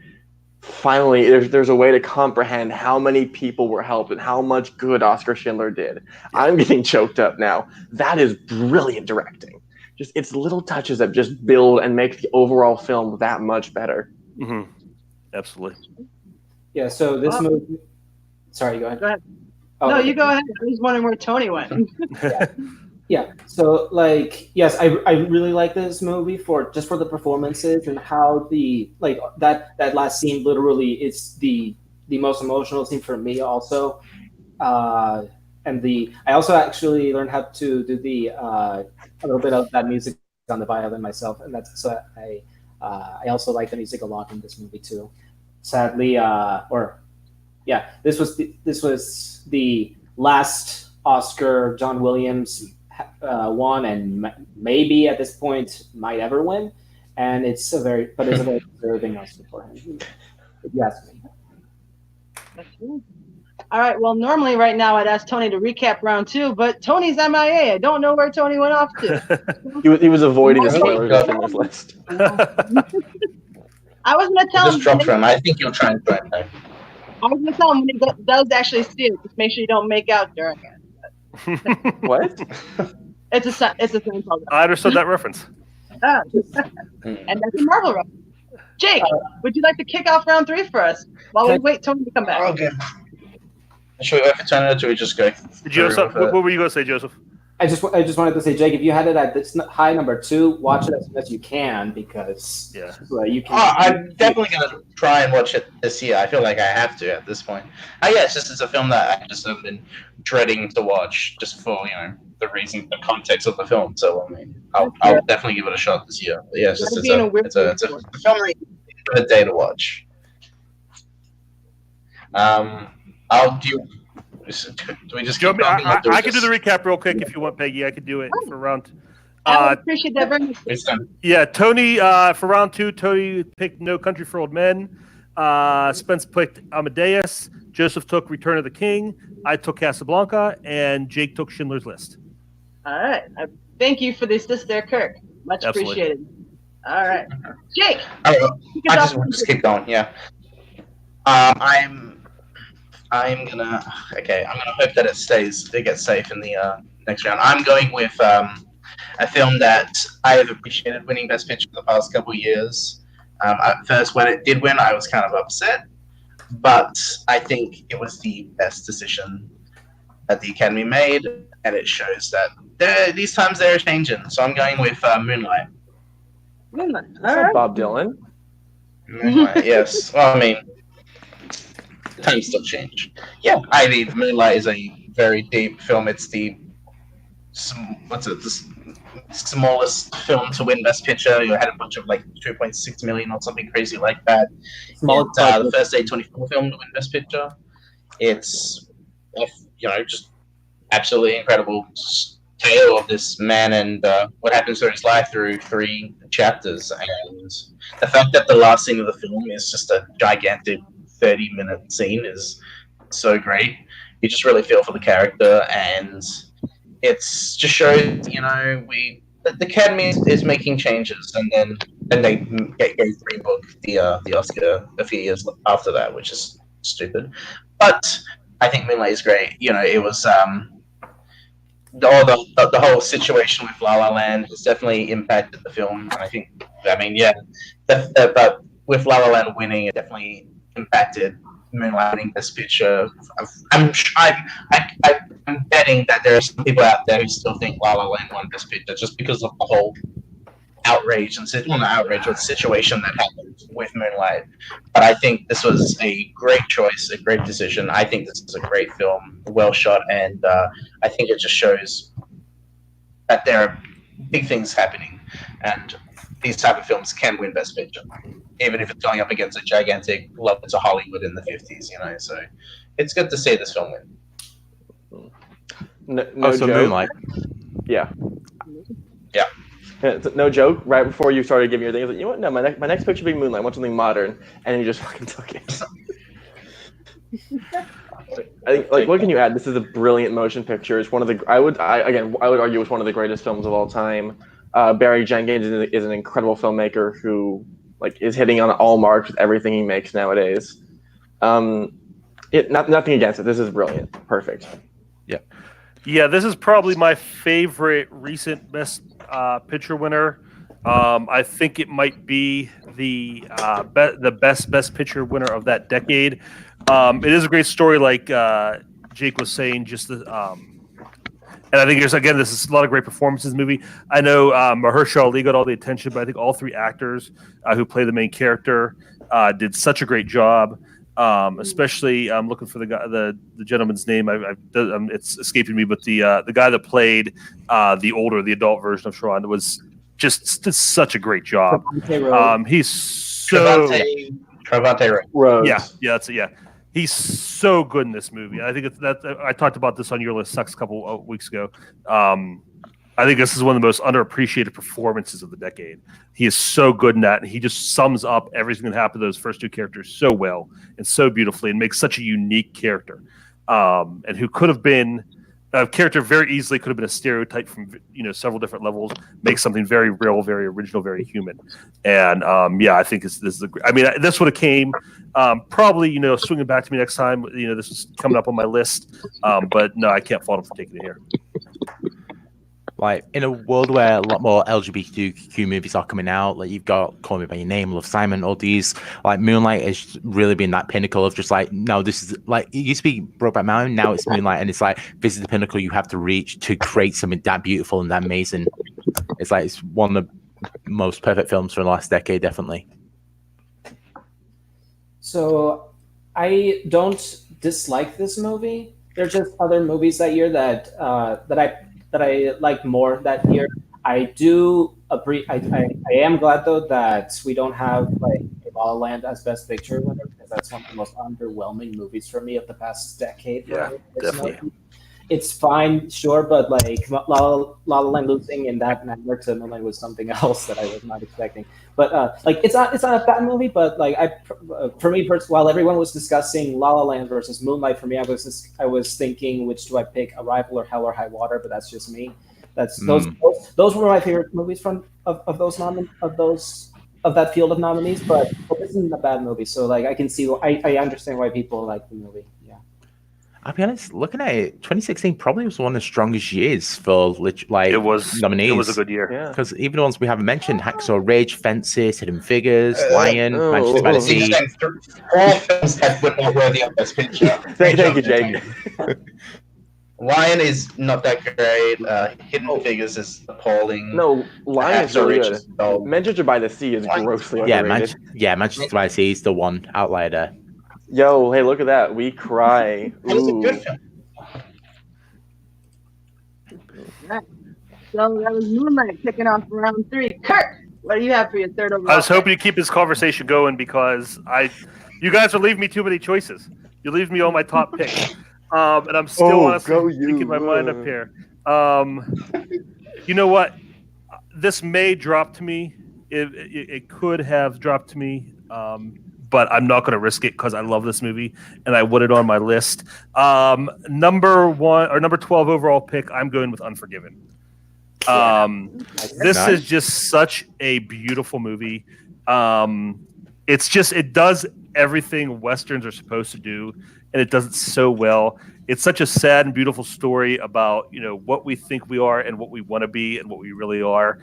finally there's a way to comprehend how many people were helped and how much good Oscar Schindler did. I'm getting choked up now. That is brilliant directing. Just it's little touches that just build and make the overall film that much better. Mm-hmm. Absolutely. Yeah. So this movie. Sorry, go ahead. Go ahead. Oh, no, okay. you go ahead. I was wondering where Tony went. Yeah. So yes, I really like this movie for the performances and how that last scene literally is the most emotional scene for me also. I also actually learned how to do a little bit of that music on the violin myself, and I also like the music a lot in this movie too. Sadly, this was the last Oscar John Williams won, and maybe at this point might ever win. And it's a very deserving Oscar for him, if you ask me. All right. Well, normally right now I'd ask Tony to recap round 2, but Tony's MIA. I don't know where Tony went off to. He was avoiding the spoilers on Schindler's List. I was going to tell him. Just drop from. I think you'll try and find that. I was going to tell him when he does actually see it, just make sure you don't make out during it. What? It's a thing called. I understood that reference. And that's a Marvel reference. Jake, would you like to kick off round 3 for us while we wait Tony to come back? Okay. Should we wait for Tony or should we just go? What were you going to say, Joseph? I just wanted to say, Jake, if you had it at this high number 2, watch it as soon as you can because you can. I'm definitely going to try and watch it this year. I feel like I have to at this point. It's a film that I just have been dreading to watch just for the context of the film. So I mean, I'll definitely give it a shot this year. But yeah, it's a film that you a day to watch. Do we just Joe, keep going? I can do the recap real quick if you want, Peggy. I could do it for round. I would appreciate that very much. It's done. Yeah, Tony for round 2. Tony picked No Country for Old Men. Spence picked Amadeus. Joseph took Return of the King. I took Casablanca, and Jake took Schindler's List. All right. Thank you for the assist there, Kirk. Much Absolutely. appreciated. All right. Jake. All right, kick us off. just keep going. Yeah. I'm gonna hope that it gets safe in the next round. I'm going with a film that I have appreciated winning Best Picture for the past couple of years. At first, when it did win, I was kind of upset, but I think it was the best decision that the Academy made, and it shows that these times they're changing. So I'm going with Moonlight. Moonlight. All What's up, right. Bob Dylan? Moonlight, yes. Well, I mean, times still change. Yeah, I mean, Moonlight is a very deep film. It's the smallest film to win Best Picture. You had a bunch of like 2.6 million or something crazy like that. It's the first A24 film to win Best Picture. It's just absolutely incredible tale of this man and what happens to his life through 3 chapters, and the fact that the last scene of the film is just a gigantic 30-minute scene is so great. You just really feel for the character, and it's just shows the Academy is making changes, and then they go rebook the Oscar a few years after that, which is stupid. But I think Moonlight is great. It was the whole situation with La La Land has definitely impacted the film. But with La La Land winning, it definitely impacted Moonlight winning Best Picture. I'm betting that there are some people out there who still think La La Land won Best Picture just because of the whole outrage and the situation that happened with Moonlight. But I think this was a great choice, a great decision. I think this is a great film, well shot, and I think it just shows that there are big things happening, and these type of films can win Best Picture, even if it's going up against a gigantic Love to Hollywood in the 50s. So it's good to see this film win. No so joke. Moonlight. Yeah. Yeah. No joke. Right before you started giving your thing, I was like, you know what? No, my next picture being Moonlight. I want something modern, and you just fucking took it. I think, what can you add? This is a brilliant motion picture. It's one of the. I would argue it's one of the greatest films of all time. Barry Jenkins is an incredible filmmaker who is hitting on all marks with everything he makes nowadays. Nothing against it. This is brilliant. Perfect. Yeah, this is probably my favorite recent Best Picture winner. I think it might be the best Picture winner of that decade. It is a great story, like Jake was saying. And I think this is a lot of great performances in the movie. I know Mahershala Ali got all the attention, but I think all 3 actors who play the main character did such a great job. Especially I'm looking for the gentleman's name. It's escaping me, but the guy that played the adult version of Sharon was just did such a great job. He's so Trevante Rhodes. Yeah. He's so good in this movie. I think I talked about this on your list a couple of weeks ago. I think this is one of the most underappreciated performances of the decade. He is so good in that, and he just sums up everything that happened to those first 2 characters so well and so beautifully, and makes such a unique character. And who could have been a character very easily could have been a stereotype from several different levels. Makes something very real, very original, very human. And I think this is this would have came probably swinging back to me next time. This was coming up on my list, but no, I can't fault him for taking it here. In a world where a lot more LGBTQ movies are coming out, you've got Call Me by Your Name, Love, Simon, all these, Moonlight has really been that pinnacle of just no, this is it used to be Brokeback Mountain, now it's Moonlight, and it's this is the pinnacle you have to reach to create something that beautiful and that amazing. It's one of the most perfect films from the last decade, definitely. So I don't dislike this movie. There's just other movies that year that I like more that year. I do agree. I am glad though that we don't have La La Land as Best Picture winner, because that's one of the most underwhelming movies for me of the past decade. Yeah, definitely. It's fine, sure, but like La La Land losing in that manner to Moonlight was something else that I was not expecting. But like it's not a bad movie, but like for me, while everyone was discussing La La Land versus Moonlight, for me, I was thinking, which do I pick, Arrival or Hell or High Water? But that's just me. That's those were my favorite movies from of that field of nominees. But this isn't a bad movie, so like I can see, I understand why people like the movie. Yeah. I'll be honest, looking at it, 2016 probably was one of the strongest years for like nominees. It was a good year. Because even the ones we haven't mentioned, Hacksaw Ridge, Fences, Hidden Figures, Lion, Manchester by the Sea. All films that were not worthy of Best Picture. Thank you, Jake. Lion is not that great. Hidden Figures is appalling. No, Lion is really good. dull. Manchester by the Sea is grossly underrated. Manchester by the Sea is the one outlier there. Yo, hey, look at that. We cry. It was a good film. Right. So that was Moonlight kicking off round 3. Kirk, what do you have for your third overall? I was hoping to keep this conversation going because you guys are leaving me too many choices. You leave me on my top picks. And I'm still honestly thinking my mind up here. You know what? This may drop to me. It could have dropped to me, but I'm not going to risk it because I love this movie and I put it on my list. Number 12 overall pick, I'm going with Unforgiven. This is just such a beautiful movie. It does everything Westerns are supposed to do, and it does it so well. It's such a sad and beautiful story about, what we think we are and what we want to be and what we really are.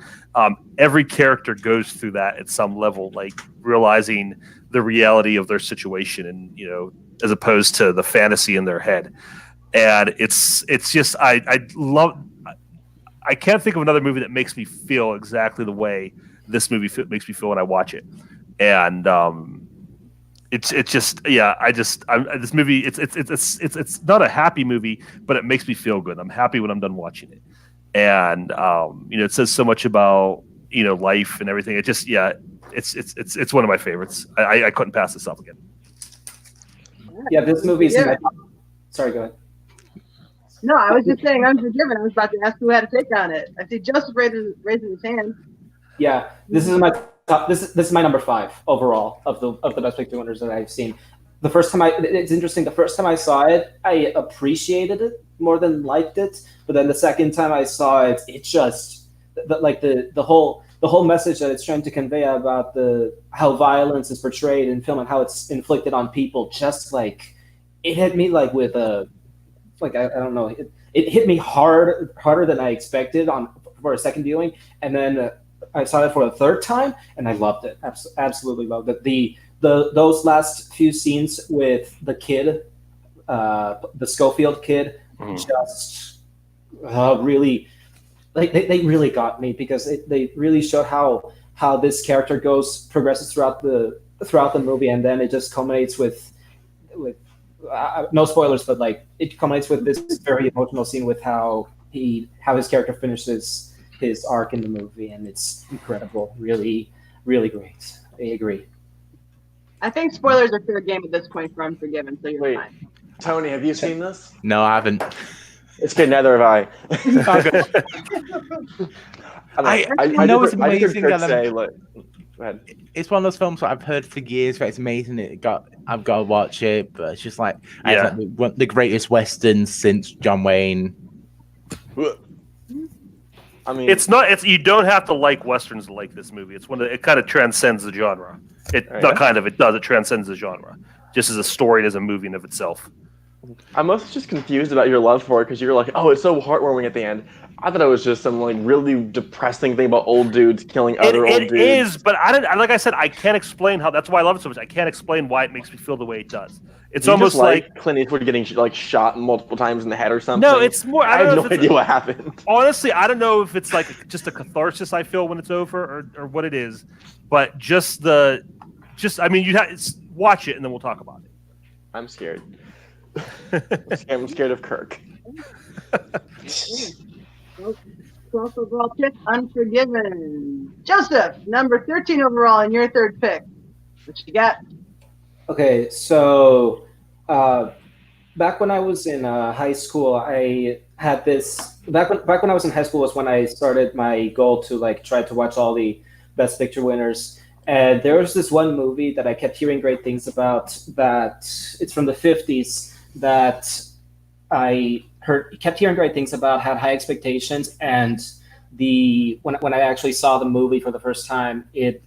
Every character goes through that at some level, like realizing the reality of their situation and, as opposed to the fantasy in their head. And it's just, I can't think of another movie that makes me feel exactly the way this movie makes me feel when I watch it. And, this movie, it's not a happy movie, but it makes me feel good. I'm happy when I'm done watching it. And, it says so much about, life and everything. It just, it's one of my favorites. I couldn't pass this up again. Yeah, this movie's in my top. Sorry, go ahead. No, I was just saying Unforgiven. I was about to ask who had a take on it. I see Joseph raising his hand. Yeah, this is my top. This is my number 5 overall of the Best Picture winners that I've seen. It's interesting. The first time I saw it, I appreciated it more than liked it. But then the second time I saw it, it just the whole message that it's trying to convey about how violence is portrayed in film and how it's inflicted on people. Just like it hit me like with a. Like I don't know, it hit me harder than I expected for a second viewing, and then I saw it for a third time, and I loved it. Absolutely loved it. Those last few scenes with the kid, the Schofield kid, just really, like they really got me because they really showed how this character progresses throughout the movie, and then it just culminates with. No spoilers, but like it culminates with this very emotional scene with how his character finishes his arc in the movie, and it's incredible, really, really great. I agree. I think spoilers are fair game at this point for Unforgiven, so you're fine. Tony, have you seen this? No, I haven't. It's good. Neither have I. I know it's amazing. It's one of those films that I've heard for years that it's amazing. I've got to watch it, but it's just like it's like the greatest Western since John Wayne. I mean, you don't have to like Westerns to like this movie. It kind of transcends the genre. It does. It transcends the genre, just as a story and as a movie in of itself. I'm mostly just confused about your love for it because you're like, oh, it's so heartwarming at the end. I thought it was just some like really depressing thing about old dudes killing other old dudes. It is, but like I said, I can't explain how. That's why I love it so much. I can't explain why it makes me feel the way it does. It's almost like Clint Eastwood getting like shot multiple times in the head or something. No, it's more. I have no idea what happened. Honestly, I don't know if it's like just a catharsis I feel when it's over or what it is, but I mean, watch it and then we'll talk about it. I'm scared. I'm scared of Kirk. 12th overall pick, Unforgiven. Joseph, number 13 overall, and your third pick. What you got? Okay, so back when I was in high school, I had this. Back when I was in high school was when I started my goal to like try to watch all the Best Picture winners. And there was this one movie that I kept hearing great things about. That it's from the '50s. That I kept hearing great things about. Had high expectations, and when I actually saw the movie for the first time, it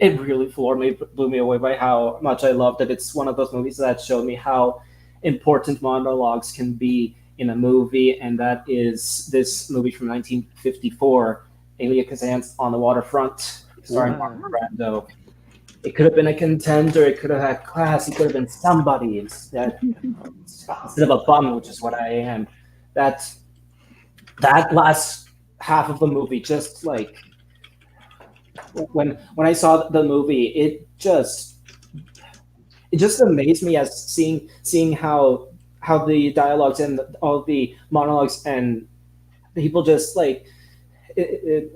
really floored me, blew me away by how much I loved it. It's one of those movies that showed me how important monologues can be in a movie, and that is this movie from 1954, Elia Kazan's On the Waterfront, starring Marlon Brando. It could have been a contender. It could have had class. It could have been somebody instead of a bum, which is what I am. That last half of the movie, just like when I saw the movie, it just amazed me as seeing how the dialogues and all the monologues and people just like it,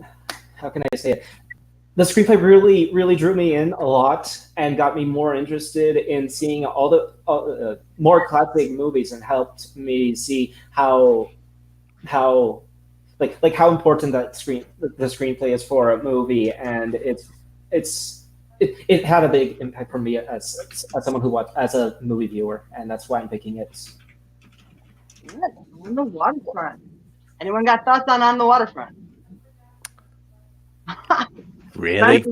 how can I say it? The screenplay really drew me in a lot and got me more interested in seeing all the more classic movies and helped me see how how important the screenplay is for a movie, and it had a big impact for me as someone who watched as a movie viewer, and that's why I'm picking it. Yeah, On the Waterfront. Anyone got thoughts on the Waterfront? Really?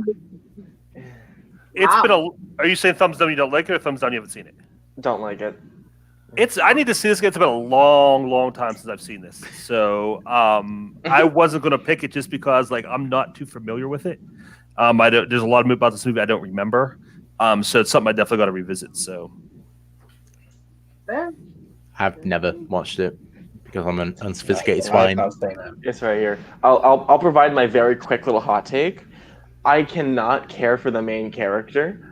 It's Wow. been a. Are you saying thumbs down you don't like it, or thumbs down you haven't seen it? Don't like it. I need to see this again. It's been a long time since I've seen this, so I wasn't going to pick it just because like I'm not too familiar with it. There's a lot about this movie I don't remember, so it's something I definitely got to revisit. So Fair. I've never watched it because I'm an unsophisticated I swine. can't say that. It's right here. I'll provide my very quick little hot take. I cannot care for the main character.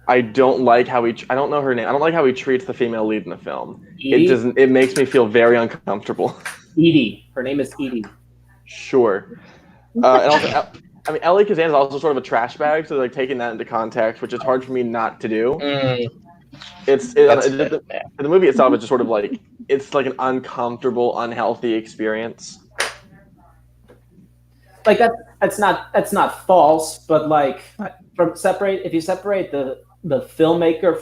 I don't like how I don't know her name. I don't like how he treats the female lead in the film. Edie? It makes me feel very uncomfortable. Edie. Her name is Edie. Sure. And also, I mean, Ellie Kazan is also sort of a trash bag, so like taking that into context, which is hard for me not to do. The movie itself is just sort of like it's like an uncomfortable, unhealthy experience. Like that's not false, but like if you separate the filmmaker,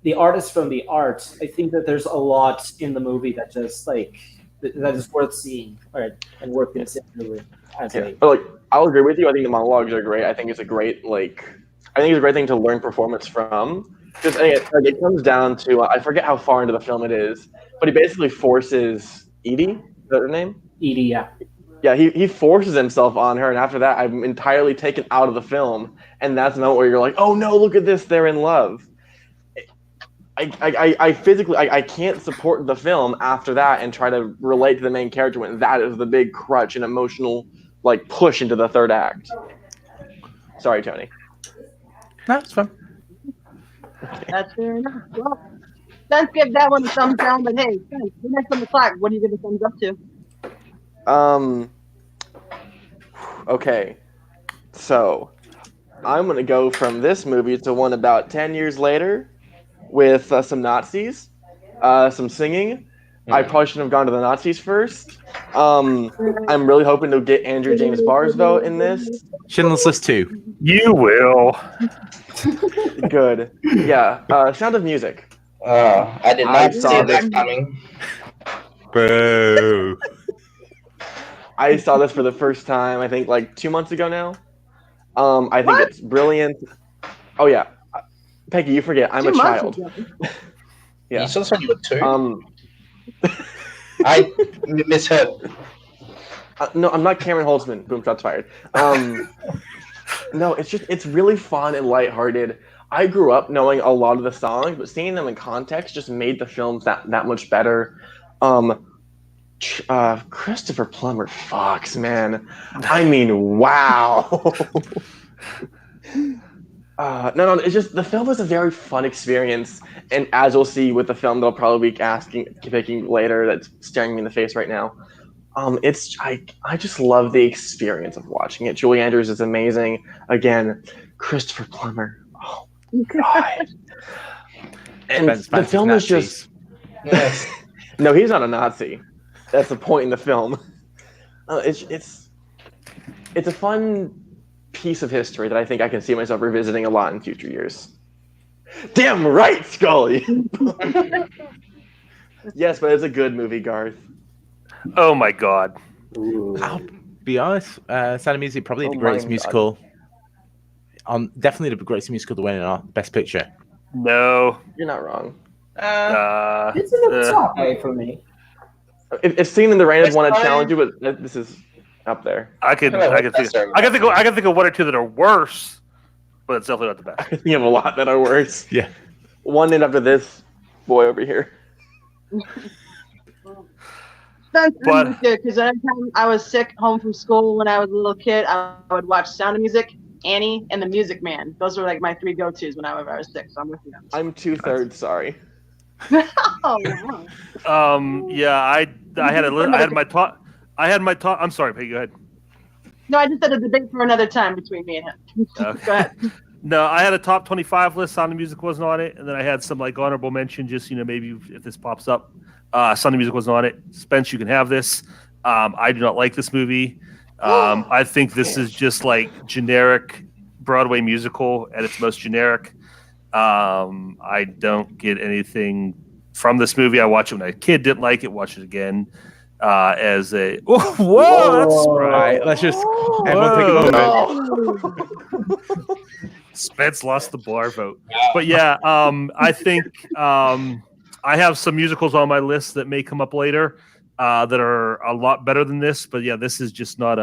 the artist from the art, I think that there's a lot in the movie that just like that is worth seeing and worth considering. But like I'll agree with you. I think the monologues are great. I think it's a great thing to learn performance from. Just it comes down to I forget how far into the film it is, but he basically forces Edie. Is that her name? Edie, yeah. Yeah, he forces himself on her, and after that, I'm entirely taken out of the film, and that's the moment where you're like, oh no, look at this, they're in love. I physically I can't support the film after that and try to relate to the main character when that is the big crutch and emotional like push into the third act. Sorry, Tony. No, it's fun. That's fair enough. Well, Spence give that one a thumbs down, but hey, Spence, the next on the clock, what are you giving a thumbs up to? Okay, so I'm gonna go from this movie to one about 10 years later with some Nazis, some singing. I probably shouldn't have gone to the Nazis first. I'm really hoping to get Andrew James Barr's vote in this. Schindler's List 2. you will. Good. Yeah. Sound of Music. I did I not saw see this that coming. Boo. I saw this for the first time, I think, like 2 months ago now. I think it's brilliant. Oh, yeah. Peggy, you forget. I'm 2 a months child. ago. Yeah. You saw this when you were 2? I misheard. No, I'm not Cameron Holtzman. Boom, shots fired. No, it's really fun and lighthearted. I grew up knowing a lot of the songs, but seeing them in context just made the films that much better. Christopher Plummer Fox, man. I mean, wow. No, it's just the film is a very fun experience, and as you'll see with the film, they'll probably be picking later. That's staring me in the face right now. I just love the experience of watching it. Julie Andrews is amazing. Again, Christopher Plummer. Oh God. And Spence the film is Nazis. just Yes. no, he's not a Nazi. That's the point in the film. It's a fun piece of history that I think I can see myself revisiting a lot in future years. Damn right, Scully. Yes, but it's a good movie, Garth. Oh my God. I'll be honest. Sound of Music probably Oh the greatest my musical. Definitely the greatest musical to win in our Best Picture. No. You're not wrong. It's in the top right for me. If Singing in the Rain is It's one to fine. challenge you, but this is up there. I can Yeah, think that's fair. of one or two that are worse, but it's definitely not the best. You have a lot that are worse. Yeah. One named after this boy over here. But- Because anytime I was sick home from school when I was a little kid, I would watch Sound of Music, Annie, and The Music Man. Those were like my three go-tos whenever I was sick. So I'm with you. I'm 2/3 sorry. Oh, wow. Yeah, I had my top. I'm sorry, Peggy. Go ahead. No, I just said a debate for another time between me and him. Okay. Go ahead. No, I had a top 25 list. Sound of Music wasn't on it, and then I had some like honorable mention. Just maybe if this pops up, Sound of Music wasn't on it. Spence, you can have this. I do not like this movie. I think this is just like generic Broadway musical at its most generic. I don't get anything from this movie. I watched it when I was a kid, didn't like it. Watched it again as a whoa. That's right. Right. Let's just everyone take a moment. Spence lost the bar vote. But yeah, I think I have some musicals on my list that may come up later that are a lot better than this. But yeah, this is just not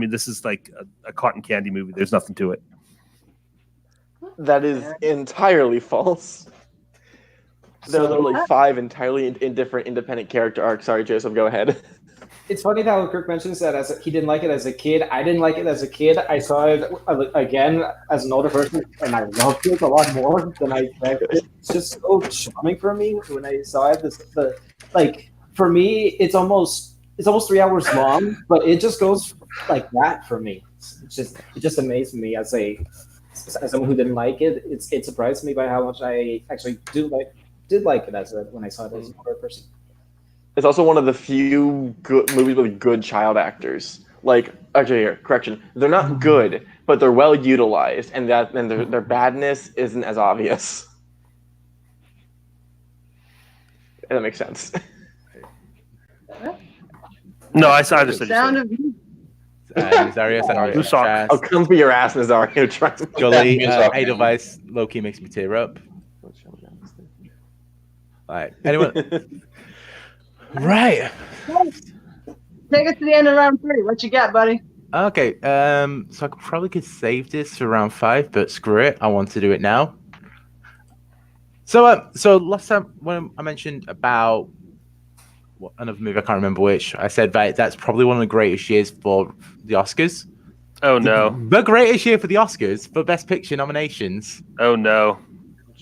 this is like a cotton candy movie. There's nothing to it. That is entirely false. There are literally 5 entirely different independent character arcs. Sorry, Joseph, go ahead. It's funny how Kirk mentions that he didn't like it as a kid. I didn't like it as a kid. I saw it again as an older person, and I loved it a lot more than I expected. It's just so charming for me when I saw it. For me, it's almost 3 hours long, but it just goes like that for me. It just amazed me as someone who didn't like it. It surprised me by how much I actually did like it when I saw it as an older person. It's also one of the few good movies with good child actors. Correction, they're not good, but they're well utilized, and their badness isn't as obvious. If that makes sense. No, I just said Sound of Music. Nazario, I'll come for your ass, Nazario. Try to Gully, Edelweiss, Loki makes me tear up. Right. Anyone? Right. Take us to the end of round 3. What you got, buddy? Okay. So I could save this for round 5, but screw it. I want to do it now. So last time when I mentioned about another movie, I can't remember which, I said that's probably one of the greatest years for the Oscars. Oh no. The greatest year for the Oscars for Best Picture nominations. Oh no.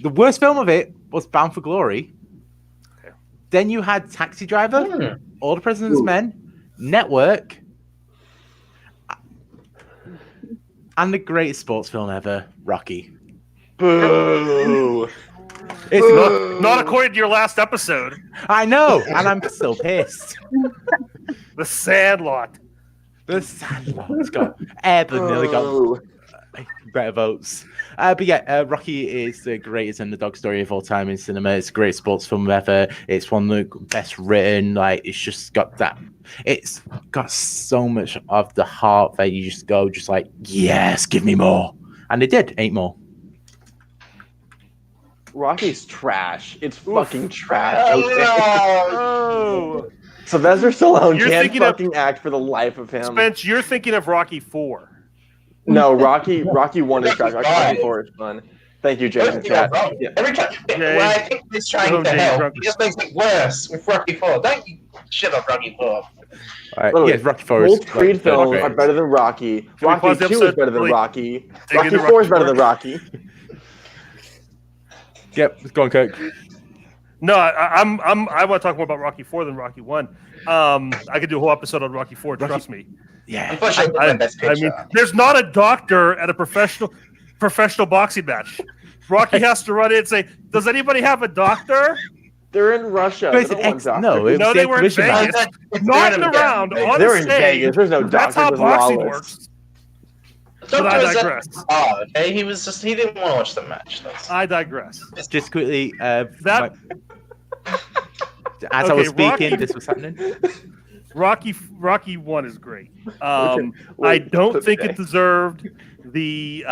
The worst film of it was Bound for Glory. Okay. Then you had Taxi Driver, All the President's Men, Network, and the greatest sports film ever, Rocky. Boo! It's not according to your last episode. I know, and I'm still pissed. The Sandlot. The Sandlot's got nearly got better votes. But yeah, Rocky is the greatest underdog story of all time in cinema. It's a great sports film ever. It's one of the best written. It's just got that. It's got so much of the heart that you just go, yes, give me more. And they did, 8 more. Rocky's trash. It's fucking trash. Oh. Sylvester Stallone You're can't thinking of- fucking act for the life of him. Spence, you're thinking of Rocky 4. No, Rocky 1 is trash. Rocky 4 is fun. Thank you, Jason. Chat. Yeah. Every time when I think he's trying to help, he just makes it worse with Rocky 4. Don't you shit on Rocky 4. All right, Literally, yes, Rocky 4 is both Creed films are better than Rocky. we Rocky pause 2 the is episode? better than Really Rocky. dig Rocky into 4 is better Rocky than Rocky. Yep, go on, Kirk. No, I want to talk more about Rocky 4 than Rocky 1. I could do a whole episode on Rocky 4. Trust me. Yeah. Unfortunately, I mean, there's not a doctor at a professional boxing match. Rocky has to run in and say, "Does anybody have a doctor?" They're in Russia. Where's They it don't want ex- no, doctors. it- No, the they were in exhibition Vegas, match. knocking around on They're a in stage. Vegas. There's no That's doctors. how It's boxing lawless. works. Doctor But I is digress. Oh, okay. He didn't want to watch the match. I digress. Just quickly, That- as I was Okay, speaking, Rocky- this was happening. Rocky 1 is great. I Wait, don't think okay. it deserved the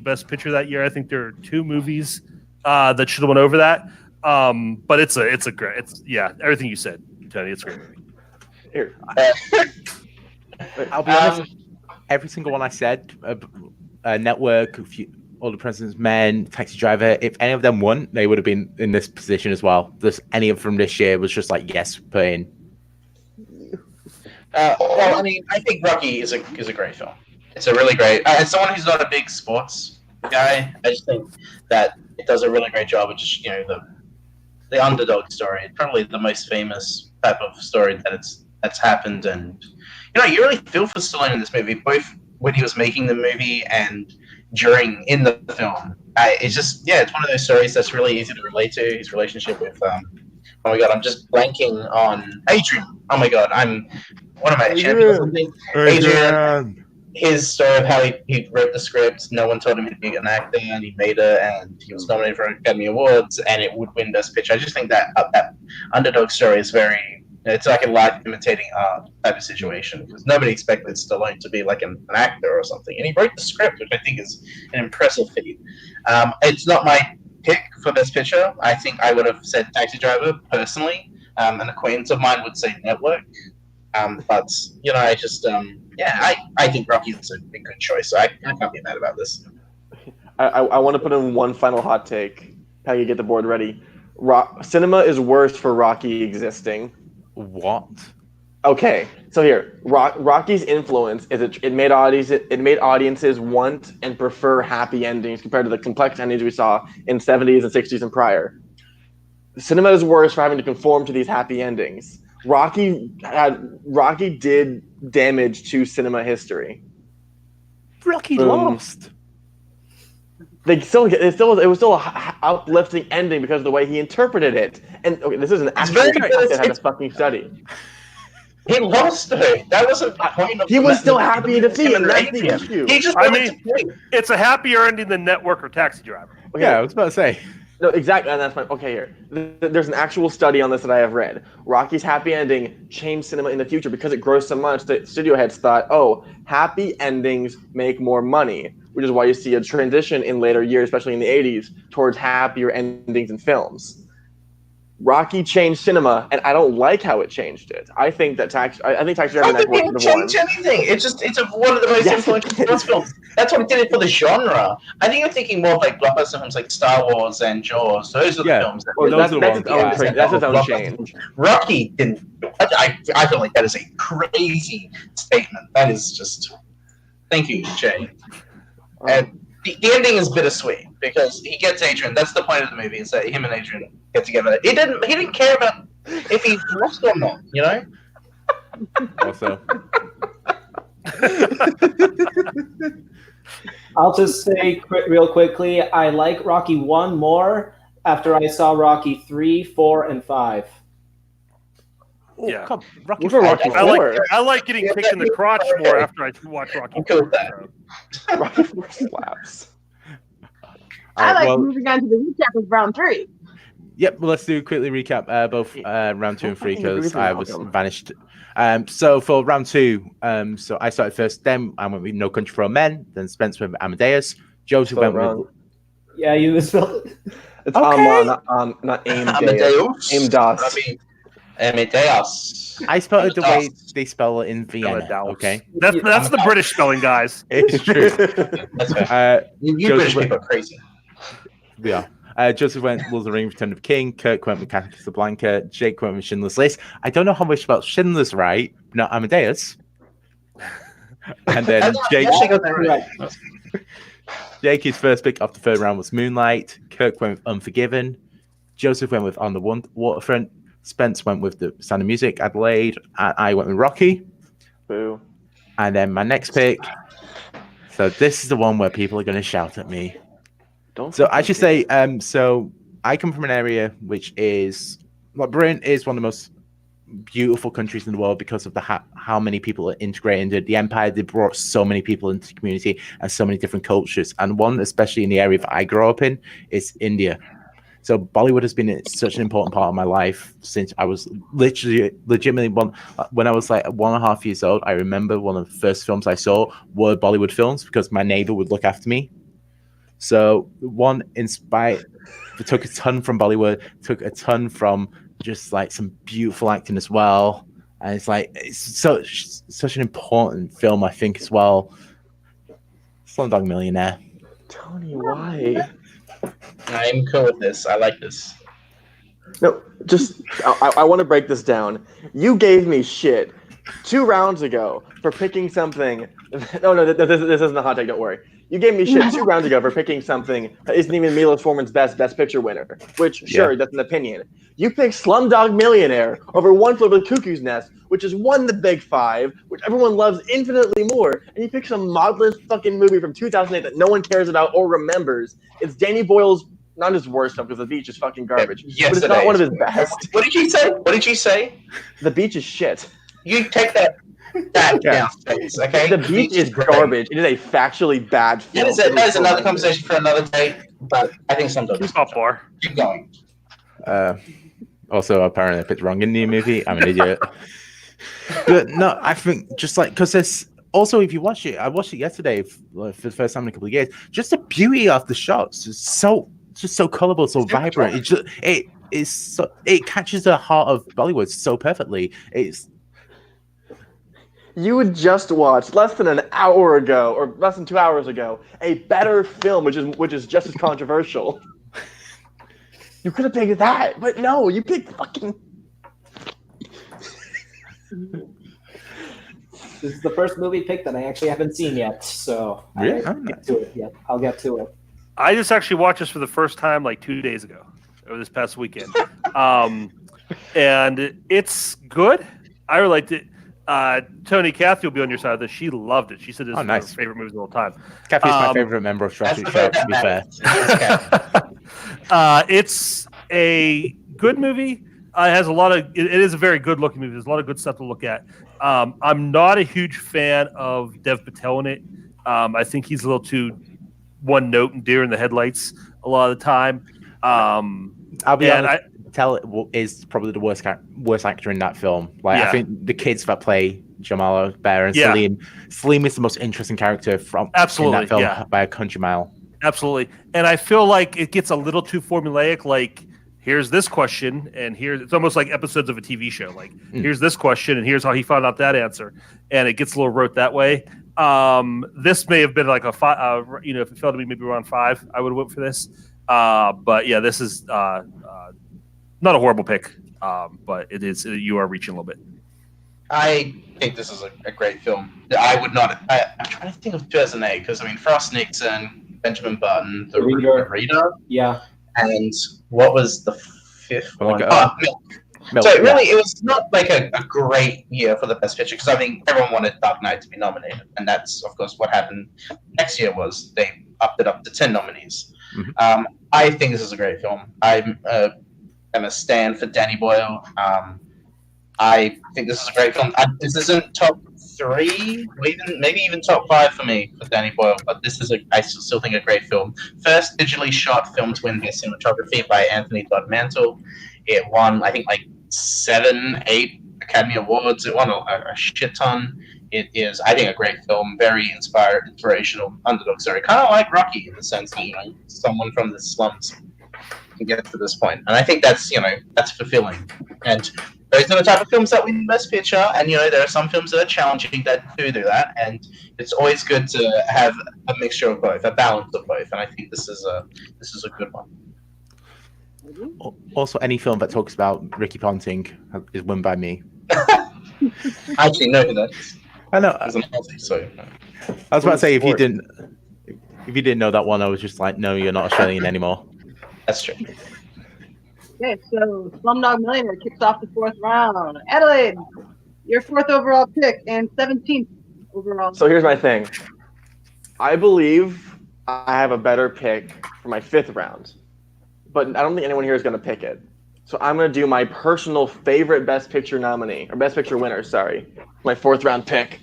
best picture that year. I think there are two movies that should have went over that. But it's a great. Everything you said, Tony. It's a great movie. Here. I'll be honest. Every single one I said, Network, All the President's Men, Taxi Driver. If any of them won, they would have been in this position as well. Just any of them from this year was just like yes, put in. Well, I mean, I think Rocky is a great film. It's a really great. As someone who's not a big sports guy, I just think that it does a really great job of just the underdog story. It's probably the most famous type of story that's happened, and you really feel for Stallone in this movie, both when he was making the movie and in the film. It's one of those stories that's really easy to relate to. His relationship with oh my god, I'm just blanking on Adrian. Oh my god, what am I, champion or something? Adrian. His story of how he wrote the script, no one told him he'd be an actor, and he made it, and he was nominated for Academy Awards, and it would win Best Picture. I just think that underdog story is it's like a life imitating art type of situation, because nobody expected Stallone to be like an actor or something, and he wrote the script, which I think is an impressive feat. It's not my pick for Best Picture. I think I would have said Taxi Driver personally. An acquaintance of mine would say Network. But I think Rocky is a good choice. So I can't be mad about this. I want to put in one final hot take. Peggy, get the board ready. Cinema is worse for Rocky existing. What? Okay, so here, Rocky's influence is it made audiences want and prefer happy endings compared to the complex endings we saw in 70s and 60s and prior. Cinema is worse for having to conform to these happy endings. Rocky did damage to cinema history. Rocky lost. It was still a uplifting ending because of the way he interpreted it. And okay, this is an actual fact that had a fucking study. He lost though. That wasn't the point of. He was still happy in defeat, and that's the issue. He just I wanted mean, to win. it's a happier ending than Network or Taxi Driver. Okay. Yeah, I was about to say. No, exactly, and that's my okay. Here, there's an actual study on this that I have read. Rocky's happy ending changed cinema in the future because it grossed so much that studio heads thought, "Oh, happy endings make more money," which is why you see a transition in later years, especially in the '80s, towards happier endings in films. Rocky changed cinema, and I don't like how it changed it. I think Taxi Driver and Network It would didn't have won. change anything. It's one of the most influential sports films. That's what it did for the genre. I think you're thinking more of like blockbuster films like Star Wars and Jaws. Those are the films that Well, those are the That's its own blockbuster. change. Rocky didn't. I feel like that is a crazy statement. That is just. Thank you, Jay. And the ending is bittersweet because he gets Adrian. That's the point of the movie, is that him and Adrian get together. He didn't care about if he lost or not, Also, I'll just say real quickly, I like Rocky 1 more after I saw Rocky 3, 4, and 5. Yeah. Rocky. What's wrong with Rocky IV? I like getting kicked in the crotch more after I watch Rocky. I'm cool with that. Rocky IV slaps. I like well, moving on to the recap of round 3. Yep, well, let's do a quickly recap both round 2 and 3 because I was Malcolm. vanished. So for round 2, so I started first. Then I went with No Country for Old Men. Then Spence went with Amadeus. Joseph went with. Yeah, you misspelled it. It's Okay. not Amadeus. Amadeus. Amadeus. Amadeus. I spelled it the way they spell it in Vienna. Amadeus. Okay, That's the British spelling, guys. it's true. That's fair. You Joseph British went- people are crazy. Yeah. Joseph went Lord of the Rings, Return of the King. Kirk went with Casablanca. Jake went with Schindler's List. I don't know how much about Schindler's right, but not Amadeus. And then Jake, Actually got that right. Jake's first pick off the third round was Moonlight. Kirk went with Unforgiven. Joseph went with On the Waterfront. Spence went with The Sound of Music, Adelaide. And I went with Rocky. Boo. And then my next pick. So this is the one where people are going to shout at me. So I should say, so I come from an area which is, like, Britain is one of the most beautiful countries in the world because of the how many people are integrated into the empire. They brought so many people into the community and so many different cultures. And one, especially in the area that I grew up in, is India. So Bollywood has been such an important part of my life since I was legitimately when I was like 1.5 years old. I remember one of the first films I saw were Bollywood films because my neighbor would look after me. So one took a ton from Bollywood, took a ton from just like some beautiful acting as well. And it's such an important film, I think, as well. Slumdog Millionaire. Tony, why? I'm cool with this. I like this. No, just I want to break this down. You gave me shit 2 rounds ago for picking something. No, this isn't a hot take. Don't worry. You gave me shit 2 rounds ago for picking something that isn't even Milos Forman's best Picture winner. Which, sure, that's an opinion. You picked Slumdog Millionaire over One Flew Over the Cuckoo's Nest, which has won the Big Five, which everyone loves infinitely more. And you picked some modless fucking movie from 2008 that no one cares about or remembers. It's Danny Boyle's, not his worst film, because The Beach is fucking garbage. Yes, but it's not one of his best. What did you say? What did you say? The Beach is shit. You take that down, Spence, okay? The Beach is garbage. It is a factually bad film. That is another conversation for another day, but I think sometimes Keep up, bar. Keep going. Also, apparently I picked wrong in the movie. I'm an idiot. But no, I think just like, because there's also, if you watch it, I watched it yesterday for the first time in a couple of years. Just the beauty of the shots is so colorful, so vibrant. It catches the heart of Bollywood so perfectly. You would just watch less than an hour ago, or less than 2 hours ago, a better film, which is just as controversial. You could have picked that, but no, you picked fucking. This is the first movie pick that I actually haven't seen yet, so Really? I'll get to it. Yeah, I'll get to it. I just actually watched this for the first time like 2 days ago, or this past weekend, and it's good. I really liked it. Tony, Kathy will be on your side of this. She loved it. She said it's one of her favorite movies of all time. Kathy's my favorite member of Strategy Show, to be fair. It's a good movie. It has a lot of. It is a very good looking movie. There's a lot of good stuff to look at. I'm not a huge fan of Dev Patel in it. I think he's a little too one note and deer in the headlights a lot of the time. I'll be honest. Patel is probably the worst actor in that film. I think the kids that play Jamal Bear and Salim is the most interesting character in that film by a country mile. Absolutely, and I feel like it gets a little too formulaic. Like, here's this question, and it's almost like episodes of a TV show. Like, here's this question, and here's how he found out that answer, and it gets a little rote that way. This may have been like a 5. If it fell to me maybe around 5, I would have went for this. But yeah, this is not a horrible pick, but it is. You are reaching a little bit. I think this is a great film. I would not. I'm trying to think of 2008 because Frost Nixon, Benjamin Button, the Reader. Yeah. And what was the 5th one? Milk. So really, it was not like a great year for the Best Picture because everyone wanted Dark Knight to be nominated, and that's of course what happened next year was they upped it up to 10 nominees. Mm-hmm. I think this is a great film. I'm a stan for Danny Boyle. I think this is a great film. This isn't top 3, maybe even top 5 for me for Danny Boyle, but this is I still think a great film. First digitally shot film to win Best Cinematography by Anthony Dodd Mantle. It won, I think, like 7, 8 Academy Awards. It won a shit ton. It is, I think, a great film, very inspirational underdog story. Kind of like Rocky in the sense that, someone from the slums can get to this point. And I think that's fulfilling. And those are the type of films that win Best Picture. And, there are some films that are challenging that do that. And it's always good to have a mixture of both, a balance of both. And I think this is a good one. Also, any film that talks about Ricky Ponting is won by me. I actually know who that is. I know. As an Aussie, so. I was about to say, if you didn't know that one, I was just like, no, you're not Australian anymore. That's true. Okay, so Slumdog Millionaire kicks off the 4th round. Adelaide, your 4th overall pick and 17th overall. So here's my thing. I believe I have a better pick for my 5th round, but I don't think anyone here is going to pick it. So I'm going to do my personal favorite Best Picture nominee, or Best Picture winner, sorry. My 4th round pick.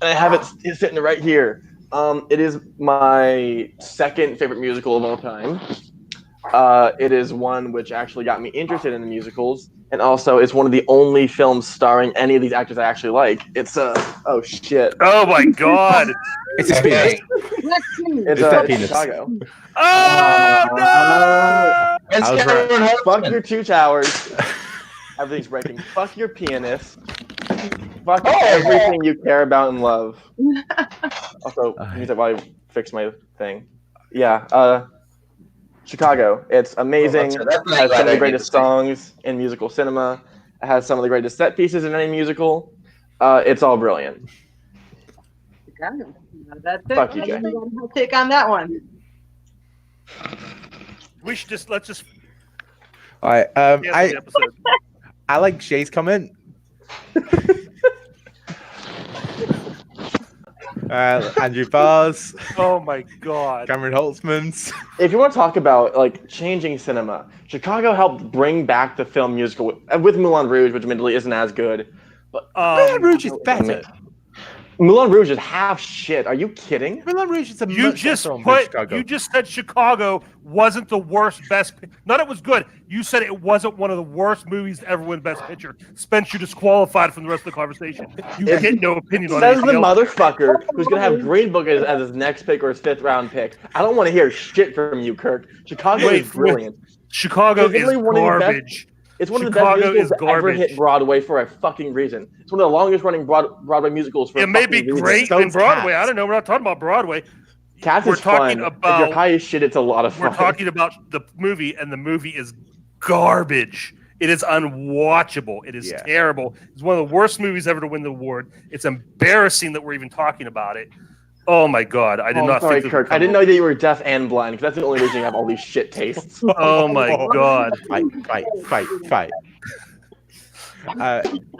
And I have it sitting right here. It is my 2nd favorite musical of all time. It is one which actually got me interested in the musicals, and also it's one of the only films starring any of these actors I actually like. It's oh shit! Oh my god! It's a penis. It's that penis. Chicago. Oh no! I was right. Fuck your 2 towers. Everything's breaking. Fuck your pianist. Fuck everything you care about and love. Also, music while I fix my thing. Yeah. Chicago. It's amazing. It has some of the greatest songs in musical cinema. It has some of the greatest set pieces in any musical. It's all brilliant. Chicago. That's it. Fuck you, Jay. I'll take on that one. We should let's just. All right. The episode. I like Shay's comment. Andrew Bars, Oh my god! Cameron Holtzman's. If you want to talk about like changing cinema, Chicago helped bring back the film musical with Moulin Rouge, which admittedly isn't as good. But Moulin Rouge is better. Moulin Rouge is half shit. Are you kidding? Moulin Rouge is a You much just better film than Chicago. you just said Chicago wasn't the worst best. Not it was good. You said it wasn't one of the worst movies to ever win Best Picture. Spence, you disqualified from the rest of the conversation. You get no opinion on Says the anything else. motherfucker who's gonna have Green Book as his next pick or his 5th round pick. I don't want to hear shit from you, Kirk. Chicago is brilliant. Chicago It's is literally one of the best- garbage. It's one of the Chicago best musicals is that ever garbage. hit Broadway for a fucking reason. It's one of the longest running Broadway musicals for a It may fucking be reason. great So in is Broadway. Cats. I don't know. We're not talking about Broadway. Cats We're is talking fun. about- If you're high as shit, it's a lot of fun. We're talking about the movie, and the movie is garbage. It is unwatchable. It is terrible. It's one of the worst movies ever to win the award. It's embarrassing that we're even talking about it. Oh my god! I did not Sorry, think. Kirk. I didn't know that you were deaf and blind, because that's the only reason you have all these shit tastes. Oh my god! Fight.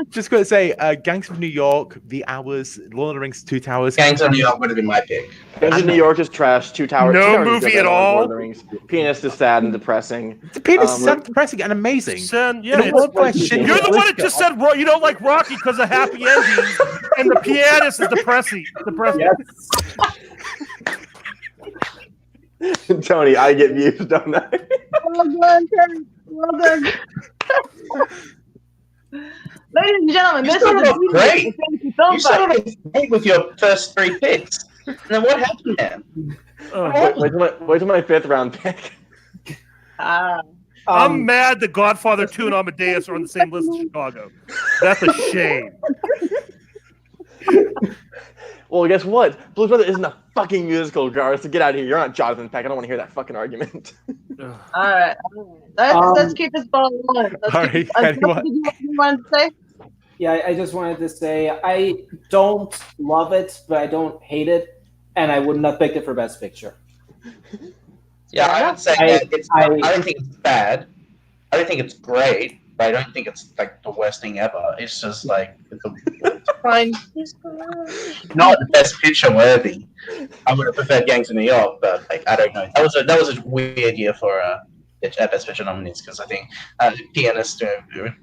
Just going to say, Gangs of New York, The Hours, Lord of the Rings, 2 Towers. Gangs of New York would have been my pick. Gangs of New York is trash. 2 Towers. No 2 Towers is movie good, at but I like all? Lord of the Rings. Pianist is sad and depressing. The penis is so depressing and amazing. Yeah, In a world where shit you're the is one that just said you don't like Rocky because of happy endings, and the pianist is depressing. Tony, I get views, don't I? Well done, Kirk. Well done. Ladies and gentlemen, You this is started off the great. Fantasy Film You Fight. started off great with your first 3 picks. And then what happened, man? Wait till my 5th round pick. I'm mad that Godfather 2 and Amadeus are on the same list as Chicago. That's a shame. Well, guess what? Blues Brothers isn't a fucking musical, Gar, so get out of here. You're not Jonathan Peck. I don't want to hear that fucking argument. All right. Let's keep this ball rolling. Sorry, Did you want to say? Yeah, I just wanted to say I don't love it, but I don't hate it, and I would not pick it for Best Picture. Yeah, I would say that I don't think it's bad. I don't think it's great, but I don't think it's like the worst thing ever. It's just like it's fine. Not the Best Picture worthy. I would have preferred Gangs of New York, but like I don't know. That was a weird year for Best Picture nominees because I think Pianist,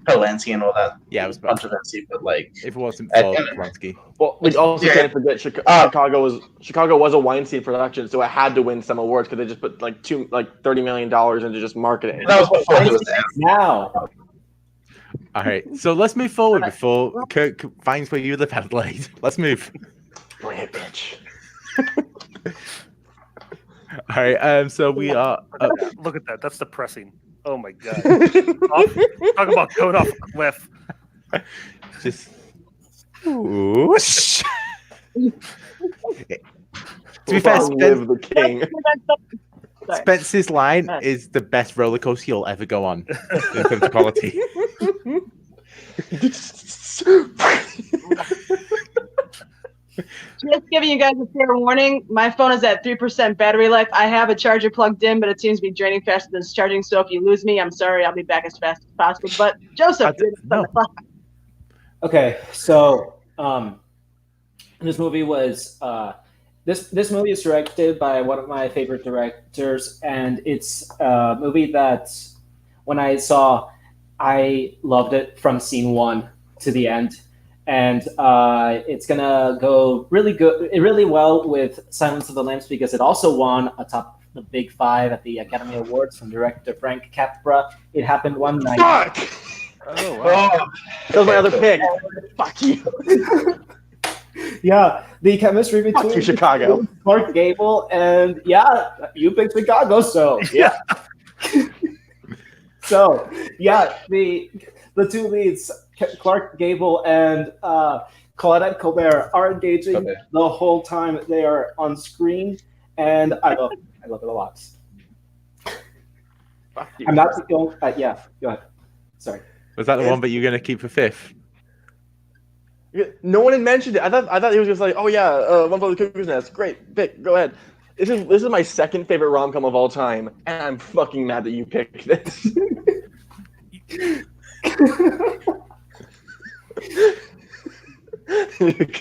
Polanski, and all that. Yeah, it was controversy, but like if it wasn't for Polanski. Well, we also can't forget Chicago was a Weinstein production, so it had to win some awards because they just put $30 million into just marketing. That was before he was there. Now, all right, so let's move forward before Kirk finds where you live, Adelaide. Let's move. Bring it, bitch. All right, so we are. Look at that. That's depressing. Oh my god. Talk about going off a cliff. Just. Whoosh. To be fair, Live the king. Spence's line is the best roller coaster you'll ever go on in terms of quality. Just giving you guys a fair warning. My phone is at 3% battery life. I have a charger plugged in, but it seems to be draining faster than it's charging. So if you lose me, I'm sorry. I'll be back as fast as possible. But Joseph, okay, so this movie was This movie is directed by one of my favorite directors, and it's a movie that when I saw, I loved it from scene one to the end, and it's gonna go really well with Silence of the Lambs because it also won atop the Big Five at the Academy Awards from director Frank Capra. It happened one night. Fuck! Oh, wow. Oh, That was my other pick. Fuck you. Yeah, the chemistry between Fuck you, Chicago. Clark Gable and you picked Chicago, so yeah. So yeah, the two leads, Clark Gable and Claudette Colbert, are engaging Okay. the whole time they are on screen, and I love it a lot. Fuck you. I'm not going. Yeah, go ahead. Sorry. Was that the one that you're going to keep for fifth? No one had mentioned it. I thought he was just like, oh yeah, One Flew Over the Cuckoo's Nest. Great, pick. Go ahead. This is my second favorite rom-com of all time, and I'm fucking mad that you picked this.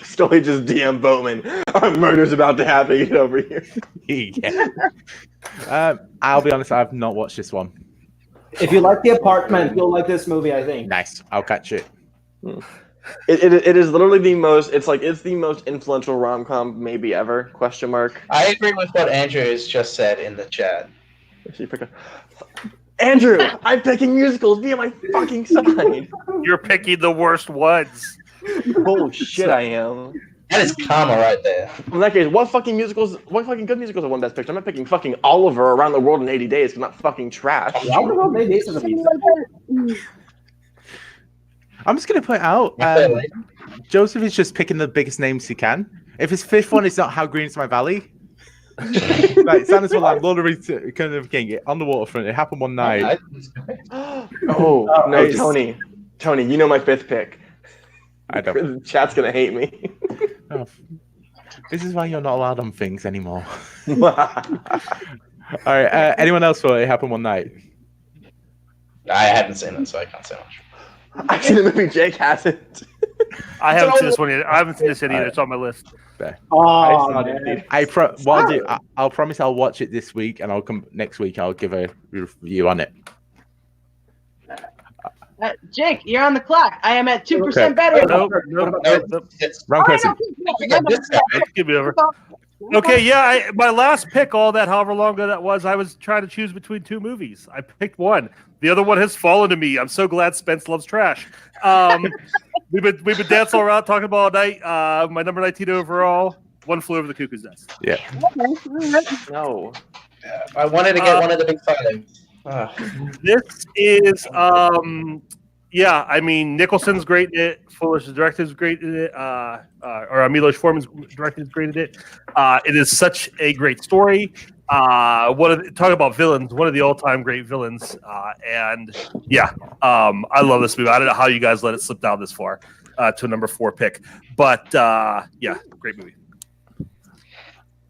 Scully just DM Bowman. Our murder's about to happen. Get over here. Yeah. I'll be honest, I've not watched this one. If you like The Apartment, you'll like this movie, I think. Nice. I'll catch it. It is literally the most. It's the most influential rom-com maybe ever? Question mark. I agree with what Andrew has just said in the chat. Andrew, I'm picking musicals. Be on my fucking side. You're picking the worst ones. Holy shit, I am. That is karma right there. In that case, what fucking good musicals have won Best Picture? I'm not picking fucking Oliver Around the World in 80 Days. It's not fucking trash. I'm just going to point out, Joseph is just picking the biggest names he can. If his fifth one is not How Green Is My Valley, like Santa's one, like Lord of the Kind of King, on the waterfront. It happened one night. Oh no, it's- Tony, you know my fifth pick. I don't. The chat's gonna hate me. Oh. This is why you're not allowed on things anymore. I All right. Anyone else for It Happened One Night? I haven't seen it, so I can't say much. I've seen the movie. Jake hasn't. I haven't seen this one yet. I haven't seen this yet either. It's on my list. Oh, I'll promise I'll watch it this week, and I'll come next week. I'll give a review on it. Jake, you're on the clock. I am at 2% Okay. battery. Nope. It's, Wrong person. this guy. Give me over. Okay, yeah, my last pick, all that, however long ago that was, I was trying to choose between two movies. I picked one. The other one has fallen to me. I'm so glad Spence loves trash. We've been dancing all around talking about all night. My number 19 overall, One Flew Over the Cuckoo's Nest. Yeah. No. I wanted to get one of the big five. This is, yeah, I mean, Nicholson's great in it. Fuller's director is great in it. Or Milos Forman's director is great in it. It is such a great story. Talk about villains, one of the all-time great villains. And yeah, I love this movie. I don't know how you guys let it slip down this far to a number 4 pick, but yeah, great movie.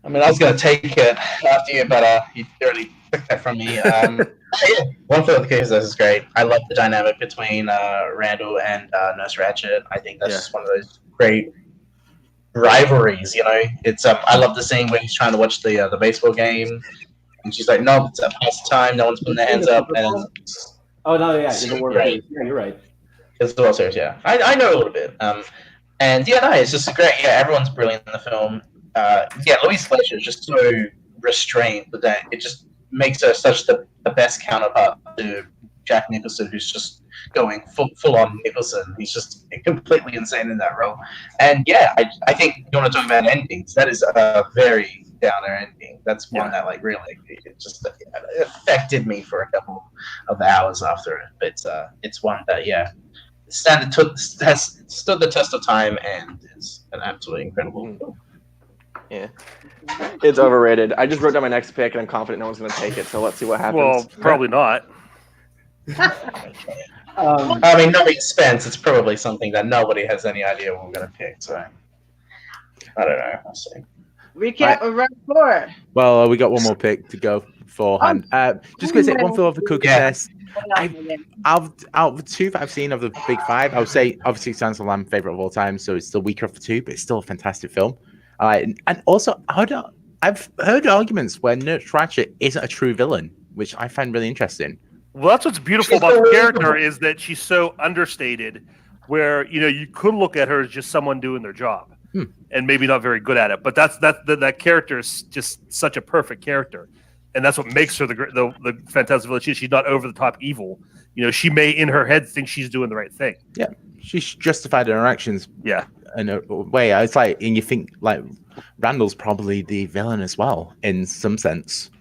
I mean, I was going to take it after you, but you already took that from me. Yeah, One Flew Over the Cuckoo's Nest is great. I love the dynamic between Randall and Nurse Ratched. I think that's just one of those great rivalries. You know, it's I love the scene where he's trying to watch the baseball game, and she's like, "No, it's a pastime. No one's putting their hands up." And oh no, yeah, yeah, you're right. It's the World Series, yeah. I know a little bit. And yeah, no, it's just great. Yeah, everyone's brilliant in the film. Yeah, Louise Fletcher is just so restrained with that. It just makes her such the best counterpart to Jack Nicholson, who's just going full on Nicholson. He's just completely insane in that role. And yeah, I think you want to talk about endings. That is a very downer ending. That's one that like really it just affected me for a couple of hours after it. But it's one that has stood the test of time and is an absolutely incredible film. Yeah. It's overrated. I just wrote down my next pick, and I'm confident no one's going to take it, so let's see what happens. Well, probably not. I mean, knowing Spence, it's probably something that nobody has any idea what we're going to pick, so I don't know. I'll see. Recap of round 4. Well, we got one more pick to go beforehand. Just going to say One Flew Over the Cuckoo's Nest. Out of the two that I've seen of the big five, I would say obviously Silence of the Lambs favorite of all time, so it's the weaker of the two, but it's still a fantastic film. And also, I've heard arguments where Nurse Ratched isn't a true villain, which I find really interesting. Well, that's what's beautiful about the character is that she's so understated, where you could look at her as just someone doing their job, and maybe not very good at it. But that character is just such a perfect character, and that's what makes her the fantastic villain. She's not over the top evil. She may in her head think she's doing the right thing. Yeah, she's justified in her actions. Yeah, in a way. It's like, and you think like Randall's probably the villain as well in some sense.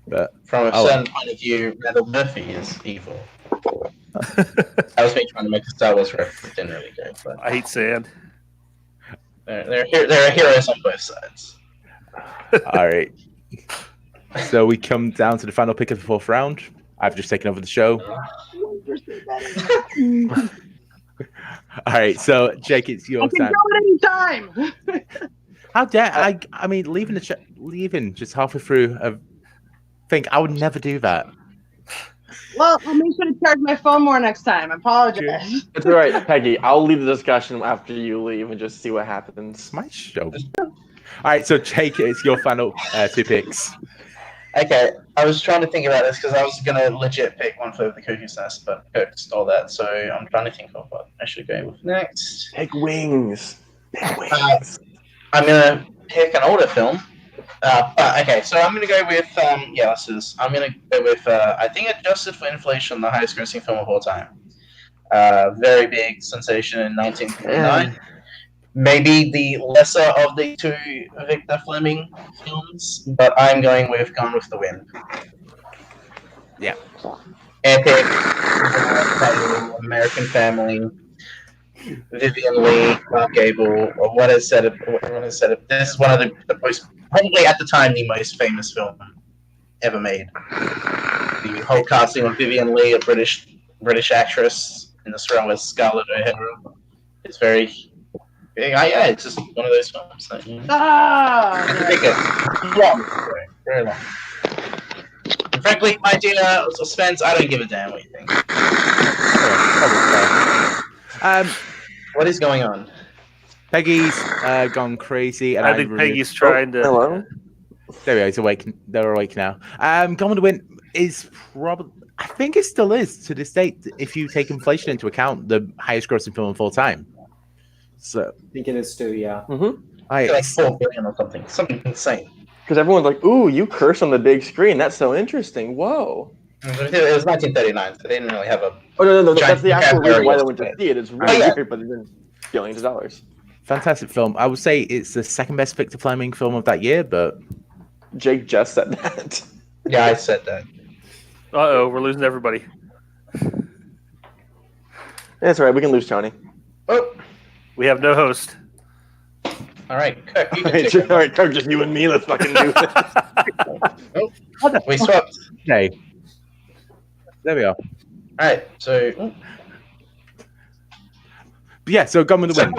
But from a certain point of view, Randall Murphy is evil. That was me trying to make a Star Wars reference. It didn't really go. But I hate sand. there are heroes on both sides. All right. So we come down to the final pick of the 4th round. I've just taken over the show. All right. So Jake, it's your time. I can go at any time. How dare I mean, leaving just halfway through. I would never do that. Well, I'll make sure to charge my phone more next time. I apologize. It's all right, Peggy. I'll leave the discussion after you leave and just see what happens. It's my show. All right, so Jake, it's your final 2 picks. Okay, I was trying to think about this because I was going to legit pick One Flew Over the Cuckoo's Nest, but Kirk stole that, so I'm trying to think of what I should go with next. Pick Wings. I'm going to pick an older film. Okay, so I'm going to go with, let's do this. I'm going to go with, I think adjusted for inflation, the highest grossing film of all time. Very big sensation in 1949. Maybe the lesser of the 2 Victor Fleming films, but I'm going with Gone with the Wind. Yeah. Epic, American Family, Vivian Leigh, Clark Gable, or what has said it. This is one of the most, probably at the time, the most famous film ever made. The whole casting of Vivian Leigh, a British actress, in this role with Scarlett O'Hara, is very. It's just one of those films. That, long, very long. And frankly, my dear Spence, I don't give a damn what you think. What is going on? Peggy's gone crazy, and I think Peggy's trying to. Hello. There we go. He's awake. They're awake now. Gone with the Wind is probably. I think it still is to this date, if you take inflation into account, the highest grossing film of all time. So I think it is too, yeah. Mm-hmm. Like 4 billion or something insane. Because everyone's like, "Ooh, you curse on the big screen. That's so interesting." Whoa. It was 1939, so they didn't really have a. Oh no! That's the actual reason why they vocabulary went to see it. It's really weird, but it's billions of dollars. Fantastic film. I would say it's the 2nd best Victor Fleming film of that year, but Jake just said that. Yeah, I said that. Uh-oh, we're losing everybody. That's all right. We can lose Tony. Oh, We have no host. all right, Kirk, you All can take it. right, Kirk, just you and me. Let's fucking do this. We swapped. okay. There we are. All right, so. But yeah, so Gone with the Wind.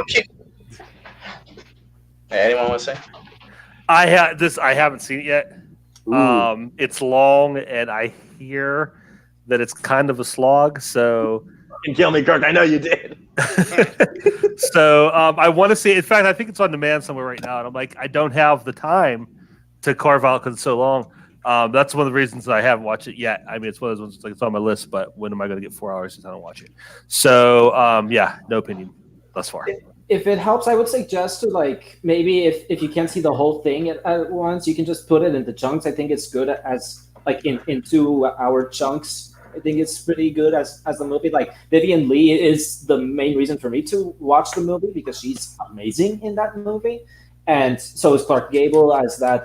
Hey, anyone want to say? I haven't seen it yet. It's long, and I hear that it's kind of a slog. So, You can kill me, Kirk. I know you did. I want to see it. In fact, I think it's on demand somewhere right now, and I'm like, I don't have the time to carve out because it's so long. That's one of the reasons that I haven't watched it yet. I mean, it's one of those ones, like, it's on my list, but when am I going to get 4 hours if I don't watch it? So, no opinion thus far. If it helps, I would suggest to, like, maybe if you can't see the whole thing at once, you can just put it into chunks. I think it's good as, like, in 2 hour chunks. I think it's pretty good as the movie. Like, Vivian Leigh is the main reason for me to watch the movie because she's amazing in that movie, and so is Clark Gable as Red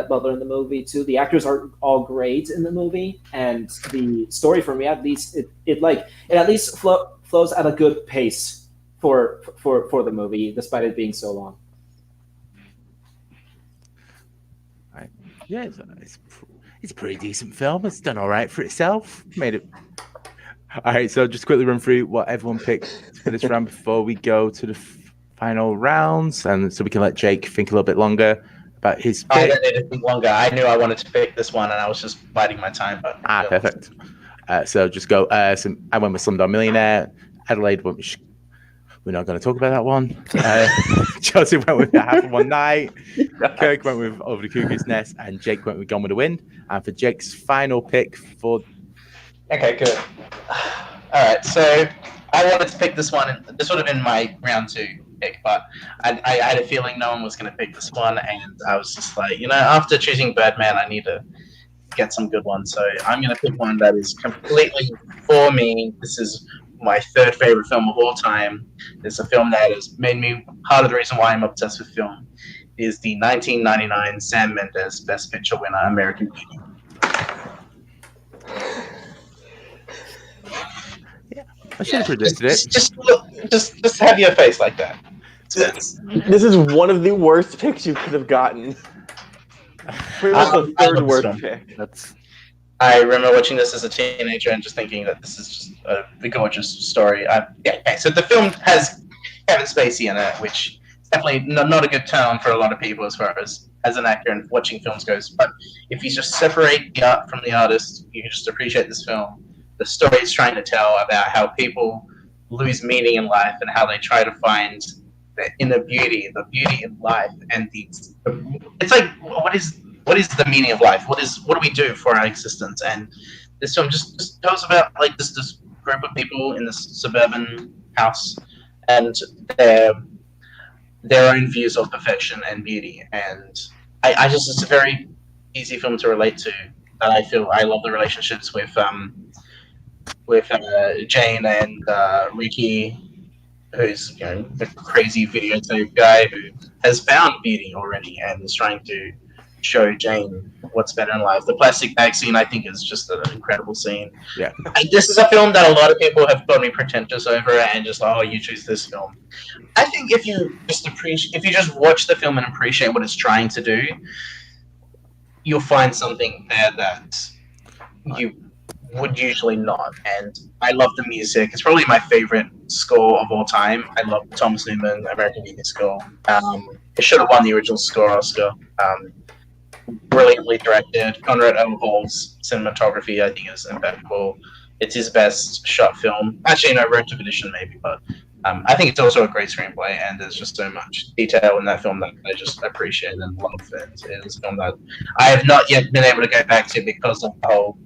Butler in the movie too. The actors are all great in the movie, and the story, for me at least, it at least flows at a good pace for the movie, despite it being so long. Right. Yeah, it's a pretty decent film. It's done all right for itself. Made it. All right, so just quickly run through what everyone picked for this round before we go to the final rounds, and so we can let Jake think a little bit longer about his pick. I don't need to think longer. I knew I wanted to pick this one, and I was just biding my time. But Perfect. So just go. So I went with Slumdog Millionaire. Adelaide went with We're not going to talk about that one. Joseph went with The Half of One Night. Kirk went with Over the Cuckoo's Nest, and Jake went with Gone with the Wind. And for Jake's final pick for... Okay, good. All right, so I wanted to pick this one. And this would have been my round 2 pick, but I had a feeling no one was going to pick this one, and I was just like, after choosing Birdman, I need to get some good ones. So I'm going to pick one that is completely for me. This is my 3rd favorite film of all time. It's a film that has made me part of the reason why I'm obsessed with film. Is the 1999 Sam Mendes Best Picture winner, American Beauty. I should have predicted it. Just have your face like that. This is one of the worst picks you could have gotten. Pretty much the 3rd worst pick. I remember watching this as a teenager and just thinking that this is just a gorgeous story. So the film has Kevin Spacey in it, which is definitely not a good turn on for a lot of people as far as an actor and watching films goes. But if you just separate the art from the artist, you can just appreciate this film. The story is trying to tell about how people lose meaning in life and how they try to find the inner beauty, the beauty in life, and it's like what is the meaning of life? What do we do for our existence? And this film just tells about like this group of people in this suburban house and their own views of perfection and beauty. And I just it's a very easy film to relate to. And I feel I love the relationships with Jane and Ricky, who's the crazy videotape guy who has found beauty already and is trying to show Jane what's better in life. The plastic bag scene, I think, is just an incredible scene. Yeah, this is a film that a lot of people have called me pretentious over and just you choose this film. I think if you just watch the film and appreciate what it's trying to do, you'll find something there that you would usually not. And I love the music. It's probably my favorite score of all time. I love Thomas Newman, American Beauty score. It should have won the original score Oscar. Brilliantly directed. Conrad Overhaul's cinematography, I think, is impeccable. It's his best shot film. Actually, no, Road to Perdition maybe, but I think it's also a great screenplay, and there's just so much detail in that film that I just appreciate and love. It is a film that I have not yet been able to go back to because of the whole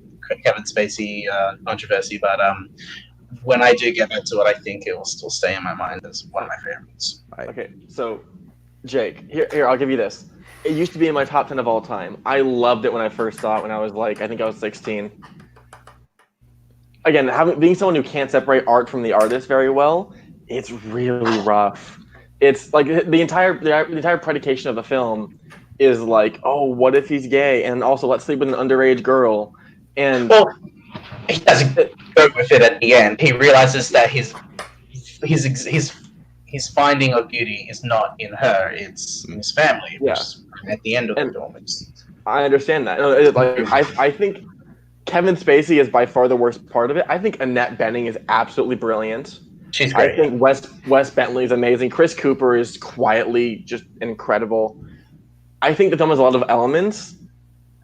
Kevin Spacey controversy, but when I do get back to it, I think it will still stay in my mind as one of my favorites. Okay, so Jake, here I'll give you this. It used to be in my top 10 of all time. I loved it when I first saw it when I was I think I was 16. Again, being someone who can't separate art from the artist very well, it's really rough. It's like the entire predication of the film is like, oh, what if he's gay? And also, let's sleep with an underage girl. And he doesn't go with it at the end. He realizes that his finding of beauty is not in her; it's in his family. Yeah. At the end of the film, I understand that. I think Kevin Spacey is by far the worst part of it. I think Annette Bening is absolutely brilliant. She's great. I think Wes Bentley is amazing. Chris Cooper is quietly just incredible. I think the film has a lot of elements.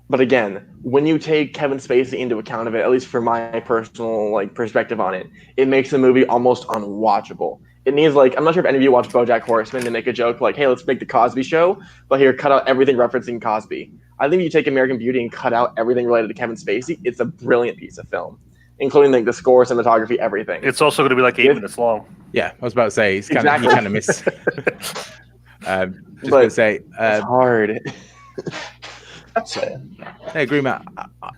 But again, when you take Kevin Spacey into account of it, at least for my personal perspective on it, it makes the movie almost unwatchable. It needs I'm not sure if any of you watch BoJack Horseman to make a joke hey, let's make the Cosby Show, but here, cut out everything referencing Cosby. I think if you take American Beauty and cut out everything related to Kevin Spacey, it's a brilliant piece of film, including the score, cinematography, everything. It's also going to be 8 minutes long. Yeah, I was about to say he kind of missed. Going to say it's hard. I agree, Matt.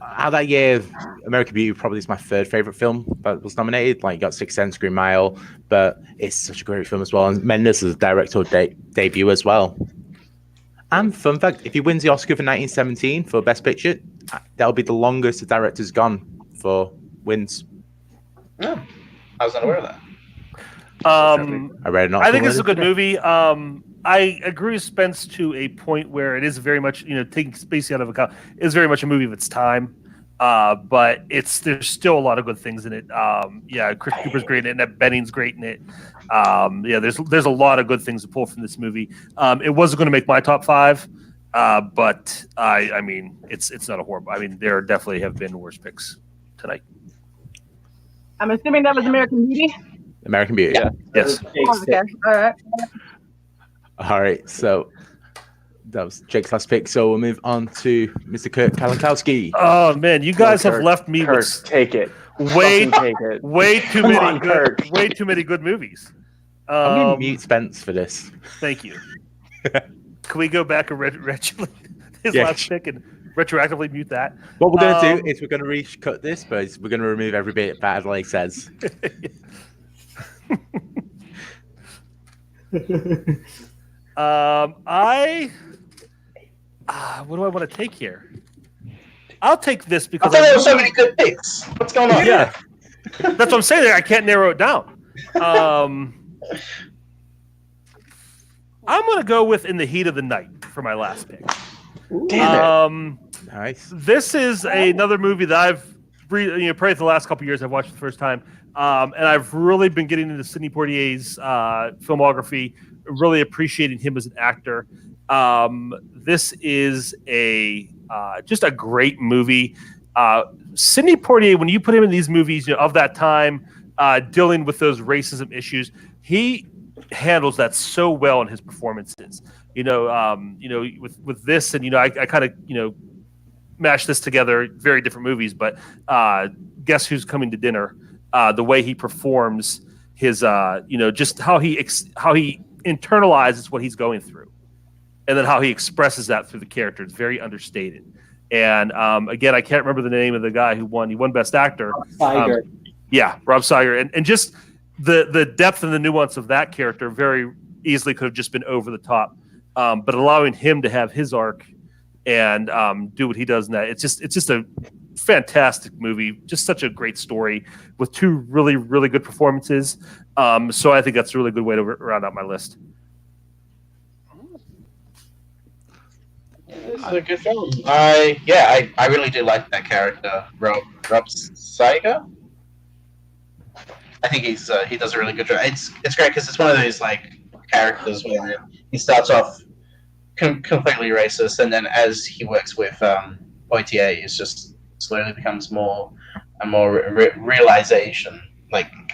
Out that year, American Beauty probably is my 3rd favorite film that was nominated. You got Sixth Sense, Green Mile, but it's such a great film as well. And Mendes' directorial debut as well. And fun fact, if he wins the Oscar for 1917 for Best Picture, that'll be the longest the director's gone for wins. Yeah, I was not aware of that. I read it. I think it's a good movie. I agree with Spence to a point where it is very much, taking Spacey out of account, is very much a movie of its time. But there's still a lot of good things in it. Chris Cooper's great in it. Annette Bening's great in it. There's a lot of good things to pull from this movie. It wasn't going to make my top 5, but I mean, it's not a horrible. I mean, there definitely have been worse picks tonight. I'm assuming that was American Beauty. American Beauty. Yeah. Yes. Oh, okay. All right. All right, so that was Jake's last pick. So we'll move on to Mr. Kirk Kowalkowski. Oh man, you guys have Kirk, left me Kirk, with take it. way Fucking take it. way too Come many on, good Kirk. way too many good movies. I'm going to mute Spence for this. Thank you. Can we go back and his Yeah. last pick and retroactively mute that? What we're going to do is we're going to recut this, but we're going to remove every bit that Adelaide says. What do I want to take here? I'll take this I because thought there were so many good picks. What's going on? yeah, that's what I'm saying. I can't narrow it down. I'm going to go with In the Heat of the Night for my last pick. Damn it. Nice. This is another movie that I've probably the last couple of years I've watched for the first time, and I've really been getting into Sidney Poitier's filmography, really appreciating him as an actor. This is just a great movie. Sidney Poitier, when you put him in these movies of that time, dealing with those racism issues, he handles that so well in his performances. With this, and I kind of mash this together, very different movies, but Guess Who's Coming to Dinner, the way he performs his just how he internalizes what he's going through, and then how he expresses that through the character. It's very understated. And again, I can't remember the name of the guy who won. He won Best Actor. Tiger. Rob Steiger, and just the depth and the nuance of that character very easily could have just been over the top, but allowing him to have his arc and do what he does in that, it's just a fantastic movie, just such a great story with two really, really good performances. So I think that's a really good way to round out my list. This is a good film. I really do like that character, Rob Steiger. I think he does a really good job. It's great because it's one of those characters where he starts off completely racist, and then as he works with Poitier, it just slowly becomes more and more realization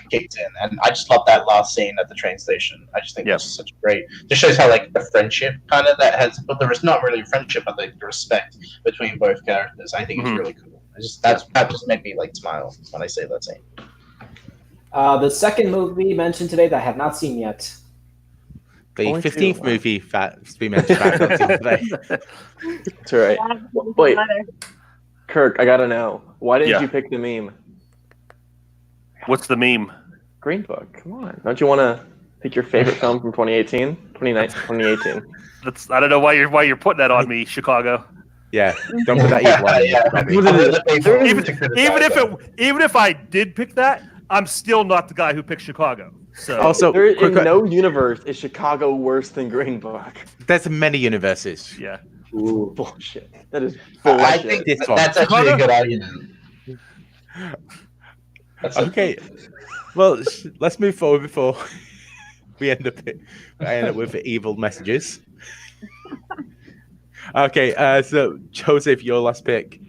kicked in. And I just love that last scene at the train station. I just think that's such a great. Just shows how the friendship kind of that has, but there is not really a friendship, but the respect between both characters. I think it's really cool. That just made me smile when I say that scene. The second movie mentioned today that I have not seen yet. The 15th movie that's been mentioned today. That's right. Wait, Kirk, I gotta know. Why didn't you pick the meme? What's the meme? Green Book. Come on. Don't you want to pick your favorite film from 2018? 2018. I don't know why you're putting that on me, Chicago. Yeah, don't put that Even if I did pick that, I'm still not the guy who picked Chicago. So also, in no universe is Chicago worse than Green Book. There's many universes. Yeah. Ooh, bullshit. That is bullshit. I think that's actually a good argument. Okay. Well, let's move forward before we end up with evil messages. Okay, so Joseph, your last pick.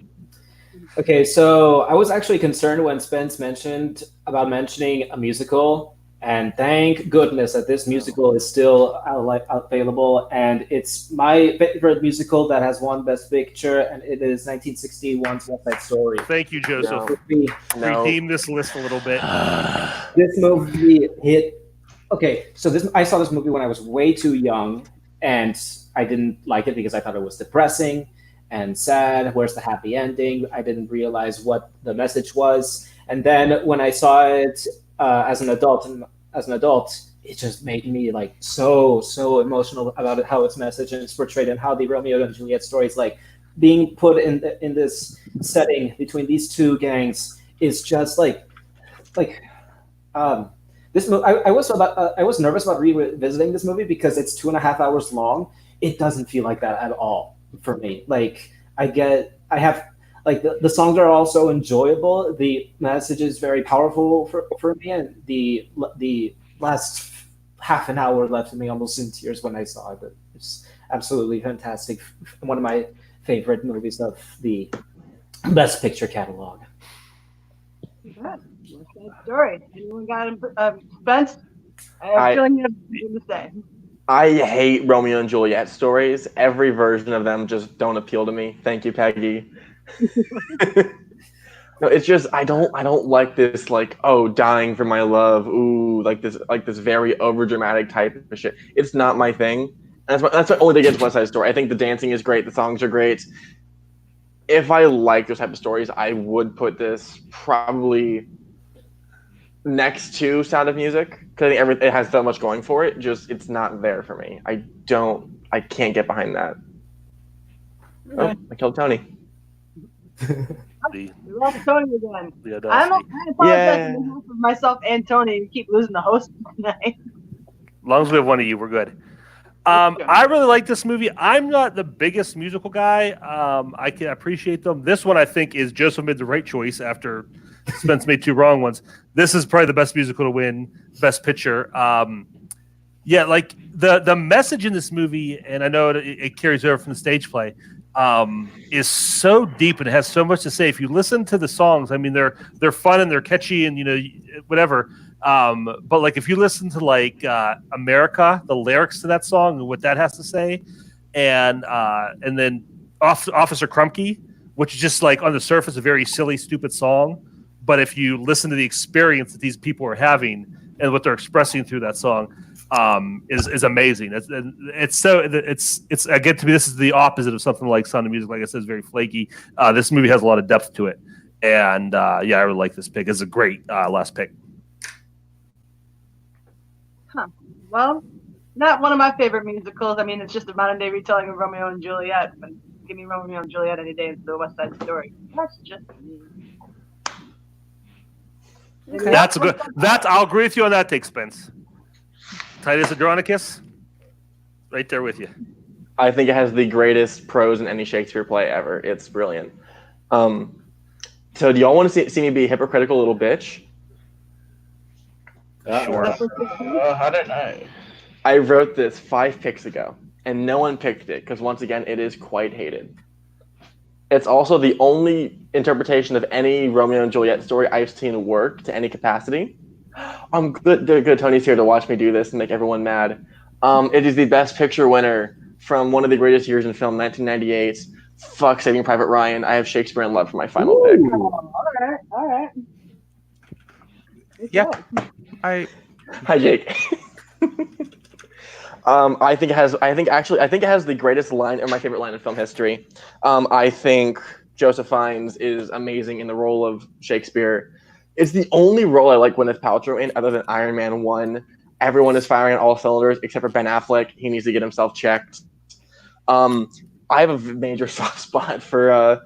Okay, so I was actually concerned when Spence mentioned about mentioning a musical, and thank goodness that this musical is still available, and it's my favorite musical that has won Best Picture, and it is 1961's West Side Story. Thank you, Joseph. No. Redeem this list a little bit. This movie hit. Okay, so I saw this movie when I was way too young, and I didn't like it because I thought it was depressing and sad. Where's the happy ending? I didn't realize what the message was. And then when I saw it as an adult, it just made me so emotional about it, how its message and it's portrayed, and how the Romeo and Juliet story is being put in this setting between these two gangs is just this movie. I was nervous about revisiting this movie because it's 2.5 hours long. It doesn't feel like that at all for me. The songs are also enjoyable. The message is very powerful for me, and the last half an hour left me almost in tears when I saw it. But it's absolutely fantastic. One of my favorite movies of the Best Picture catalog. Story. Anyone got Spence? I have a feeling you have something to say. I hate Romeo and Juliet stories. Every version of them just don't appeal to me. Thank you, Peggy. No, it's just I don't like this like dying for my love, like this very overdramatic type of shit. It's not my thing. And that's my only thing against West Side Story. I think the dancing is great, the songs are great. If I like those type of stories, I would put this probably next to Sound of Music because I think it has so much going for it. Just it's not there for me. I can't get behind that. Oh, I killed Tony. We lost Tony again. The I audacity. apologize on behalf of myself and Tony. We keep losing the host tonight. As long as we have one of you, we're good. I really like this movie. I'm not the biggest musical guy. I can appreciate them. This one, I think, is Joseph made the right choice after Spence made two wrong ones. This is probably the best musical to win Best Picture. Yeah, like the message in this movie, and I know it carries over from the stage play, is so deep and it has so much to say. If you listen to the songs, I mean, they're fun and they're catchy and whatever. But like if you listen to like America, the lyrics to that song and what that has to say, and then Officer Krumke, which is just like on the surface a very silly, stupid song, but if you listen to the experience that these people are having and what they're expressing through that song, is amazing. It's again, to me, this is the opposite of something like Sound of Music. Like I said, it's very flaky. This movie has a lot of depth to it, and yeah, I really like this pick. It's a great last pick. Huh. Well, not one of my favorite musicals. I mean, it's just a modern day retelling of Romeo and Juliet. But give me Romeo and Juliet any day instead of West Side Story. That's just me. Okay. That's a good. I'll agree with you on that take, Spence. Titus Andronicus, right there with you. I think it has the greatest prose in any Shakespeare play ever. It's brilliant. So do y'all want to see me be a hypocritical little bitch? Sure. I don't know. I wrote this 5 picks ago, and no one picked it because, once again, it is quite hated. It's also the only interpretation of any Romeo and Juliet story I've seen work to any capacity. I'm good. Tony's here to watch me do this and make everyone mad. It is the Best Picture winner from one of the greatest years in film, 1998. Fuck Saving Private Ryan. I have Shakespeare in Love for my final pick. All right. Yeah. Hi, Jake. I think it has the greatest line, or my favorite line in film history. I think Joseph Fiennes is amazing in the role of Shakespeare. It's the only role I like Gwyneth Paltrow in, other than Iron Man 1. Everyone is firing on all cylinders except for Ben Affleck. He needs to get himself checked. I have a major soft spot for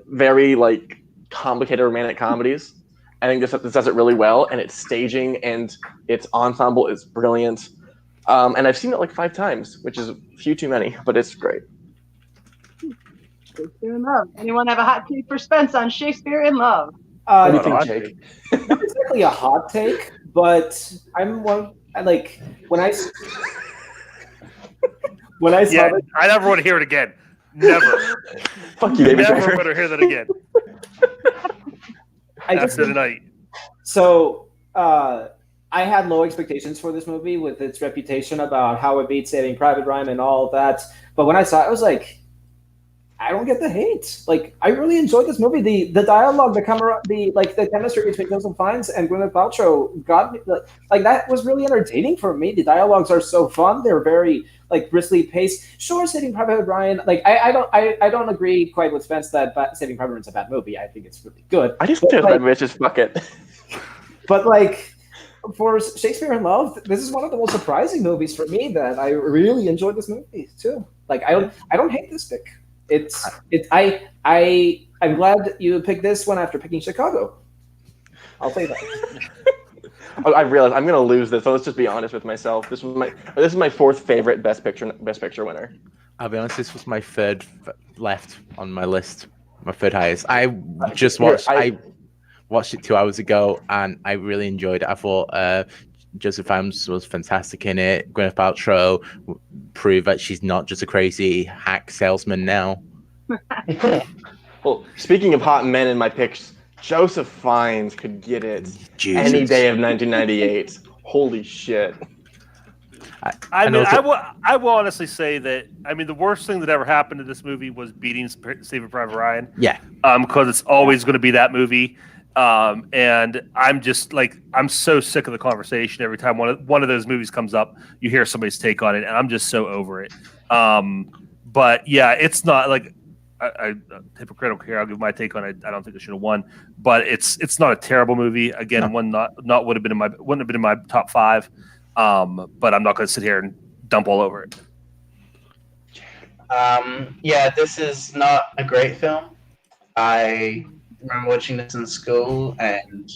very complicated romantic comedies. I think this does it really well, and its staging and its ensemble is brilliant. And I've seen it like 5 times, which is a few too many, but it's great. Shakespeare in Love. Anyone have a hot take for Spence on Shakespeare in Love? What do you think, Jake? Not exactly a hot take, but I'm one like when I saw this, I never want to hear it again. Never. Fuck you, David. Never want to hear that again. After tonight. So I had low expectations for this movie with its reputation about how it beat Saving Private Ryan and all of that. But when I saw it, I was like, I don't get the hate. Like, I really enjoyed this movie. The dialogue, the camera, the chemistry between Joseph Fiennes and Gwyneth Paltrow got me. Like that was really entertaining for me. The dialogues are so fun. They're very briskly paced. Sure, Saving Private Ryan. I don't agree quite with Spence that Saving Private Ryan's a bad movie. I think it's really good. I just think it's bad, just fuck it. But for Shakespeare in Love, this is one of the most surprising movies for me that I really enjoyed this movie too. I don't hate this pick. I'm glad you picked this one after picking Chicago. I'll say that. I realized I'm gonna lose this, so let's just be honest with myself. This is my 4th favorite Best Picture winner. I'll be honest, this was my 3rd left on my list, my 3rd highest. I just watched. I watched it 2 hours ago, and I really enjoyed it. I thought Joseph Fiennes was fantastic in it. Gwyneth Paltrow proved that she's not just a crazy hack salesman now. Well, speaking of hot men in my picks, Joseph Fiennes could get it Jesus. any day of 1998. Holy shit. I will honestly say that the worst thing that ever happened to this movie was beating Saving Private Ryan. Yeah. Because it's always going to be that movie. And I'm just I'm so sick of the conversation every time one of those movies comes up. You hear somebody's take on it, and I'm just so over it. But yeah, it's not I'm hypocritical here. I'll give my take on it. I don't think it should have won, but it's not a terrible movie. Again, one not wouldn't have been in my top 5. But I'm not going to sit here and dump all over it. Yeah, this is not a great film. I remember watching this in school and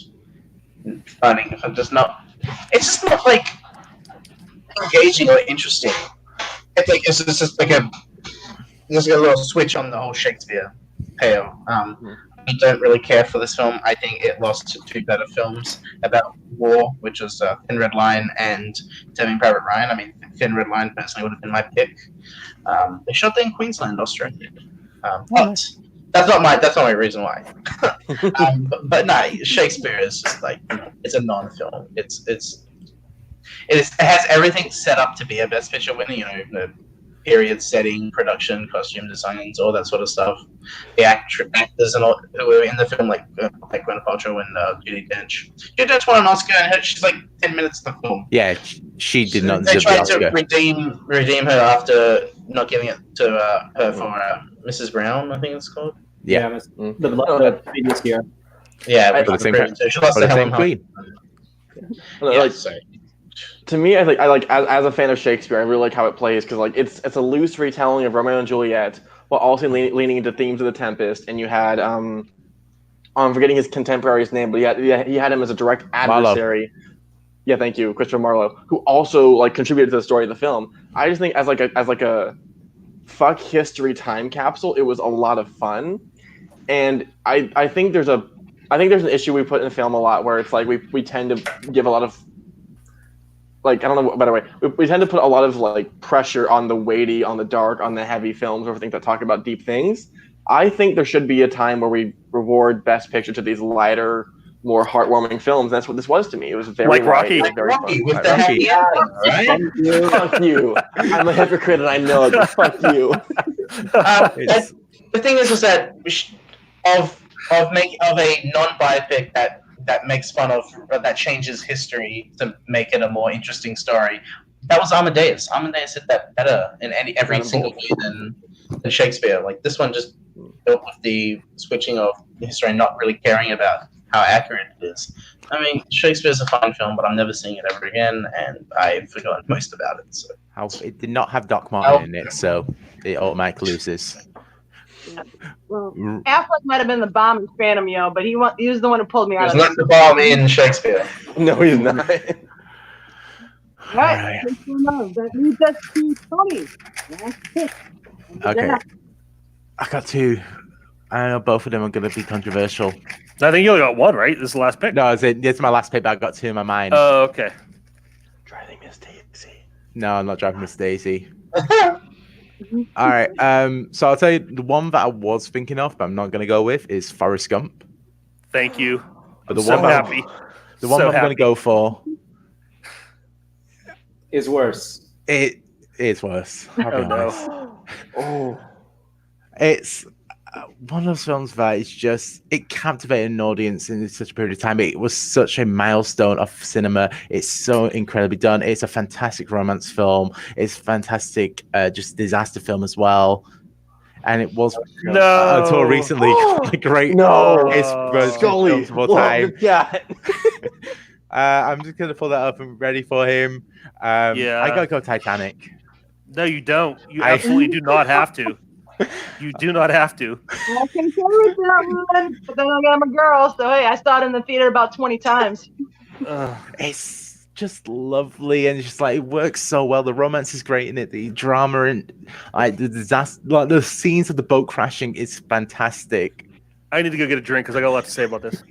finding it's just not engaging or interesting. It's just like a little switch on the whole Shakespeare tale. I don't really care for this film. I think it lost to 2 better films about war, which was Thin Red Line and Saving Private Ryan. Thin Red Line personally would have been my pick. They shot it in Queensland, Australia, but that's not my reason why. but no, Shakespeare is just it's a non-film. It has everything set up to be a Best Picture winner. The period setting, production, costume designs, all that sort of stuff. The actors and all who were in the film, like Gwyneth Paltrow and Judi Dench. Judi Dench won an Oscar, and she's 10 minutes of the film. Yeah, she did not They deserve the tried Oscar. to redeem her after not giving it to her for Mrs. Brown, I think it's called. Yeah. The previous year. Yeah, For the same she lost for to the same Helen queen. Hunt. Sorry. To me, I as a fan of Shakespeare, I really like how it plays because it's a loose retelling of Romeo and Juliet while also leaning into themes of The Tempest. And you had I'm forgetting his contemporary's name, but he had him as a direct adversary. Marlowe. Yeah, thank you, Christopher Marlowe, who also contributed to the story of the film. I just think as a fuck history time capsule, it was a lot of fun, and I think there's an issue we put in film a lot where it's we tend to give a lot of I don't know. By the way, we tend to put a lot of pressure on the weighty, on the dark, on the heavy films, or things that talk about deep things. I think there should be a time where we reward Best Picture to these lighter, more heartwarming films. That's what this was to me. It was very like Rocky, very Rocky fun. with the happy ending, right? Fuck you. I'm a hypocrite and I know it. But fuck you. The thing is that of a non-biopic that makes fun of that changes history to make it a more interesting story. That was Amadeus. Amadeus did that better in every single way than Shakespeare. This one just built with the switching of history and not really caring about how accurate it is. Shakespeare's a fun film, but I'm never seeing it ever again, and I've forgotten most about it. So. It did not have Doc Martin in it, so it automatically loses. Well, Affleck might have been the bomb in Phantom, but he was the one who pulled me out of it. He's not the bomb in Shakespeare. No, he's not. Right. He's just too funny. Okay. I got 2. I know both of them are going to be controversial. I think you only got 1, right? This is the last pick. No, it's my last pick, but I got 2 in my mind. Oh, okay. Driving Miss Daisy. No, I'm not driving Miss Daisy. All right. So I'll tell you the one that I was thinking of, but I'm not going to go with is Forrest Gump. Thank you. But the I'm one happy. The one I'm going to go for is worse. It is worse. I'll be honest. Oh, it's one of those films that it captivated an audience in such a period of time. It was such a milestone of cinema. It's so incredibly done. It's a fantastic romance film. It's fantastic, just disaster film as well. And it was until recently a great. No, it's Scully of all time. Yeah. I'm just gonna pull that up and ready for him. I gotta go Titanic. No, you don't. You absolutely do not have to. You do not have to. I can carry that one, but then I'm a girl, so hey, I saw it in the theater about 20 times. It's just lovely, and it's just it works so well. The romance is great in it. The drama and the disaster, the scenes of the boat crashing is fantastic. I need to go get a drink because I got a lot to say about this.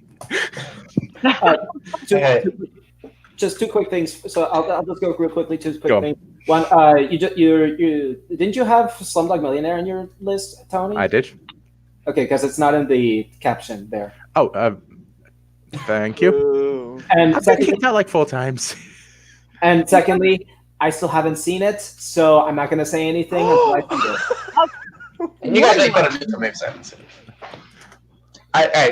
Just 2 quick things. So I'll just go real quickly. 2 quick Go. things. One, you didn't you have Slumdog Millionaire on your list, Tony? I did. Okay, because it's not in the caption there. Oh, thank you. Ooh. And I've been secondly, kicked out like 4 times. I still haven't seen it, so I'm not going to say anything until I see it. And you guys ain't gonna do some sense.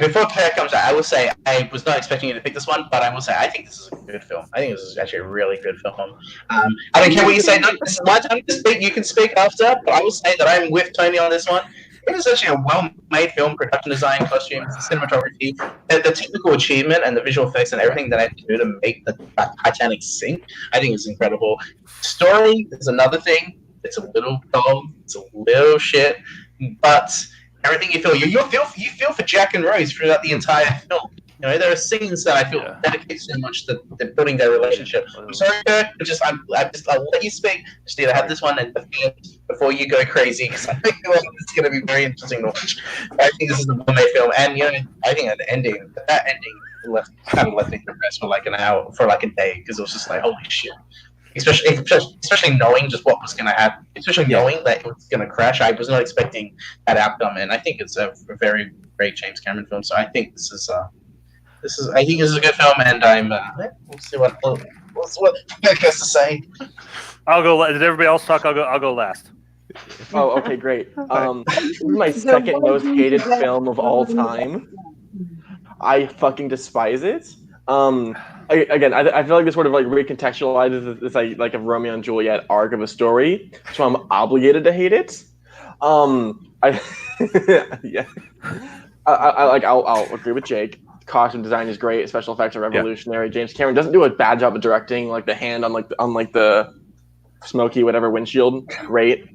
Before Kirk comes out, I will say I was not expecting you to pick this one, but I will say I think this is a good film. I think this is actually a really good film. I don't care what you say. No, this is my time to speak. You can speak after, but I will say that I'm with Tony on this one. It is actually a well-made film, production design, costumes, cinematography, the technical achievement and the visual effects and everything that I had to do to make the Titanic sink. I think it's incredible. Story is another thing. It's a little dumb. It's a little shit, but everything you feel, you feel for Jack and Rose throughout the entire film. You know, there are scenes that I feel dedicate so much to building their relationship. I'm sorry, Kirk, I'll let you speak. Just either have this one and before you go crazy, because I think it's going to be very interesting to watch. I think this is a well-made film, and I think that ending kind of left me depressed for like an hour, for like a day, because it was just like, holy shit. Especially knowing just what was going to happen, especially knowing that it was going to crash. I was not expecting that outcome, and I think it's a very great James Cameron film. So I think this is a good film, and we'll see what Kirk has to say. I'll go. Did everybody else talk? I'll go last. Oh, okay, great. This is my second most hated film of all time. I fucking despise it. I feel like this sort of like recontextualizes this like a Romeo and Juliet arc of a story, so I'm obligated to hate it. I'll agree with Jake. Costume design is great. Special effects are revolutionary. Yeah. James Cameron doesn't do a bad job of directing, like the hand on the smoky whatever windshield. Great.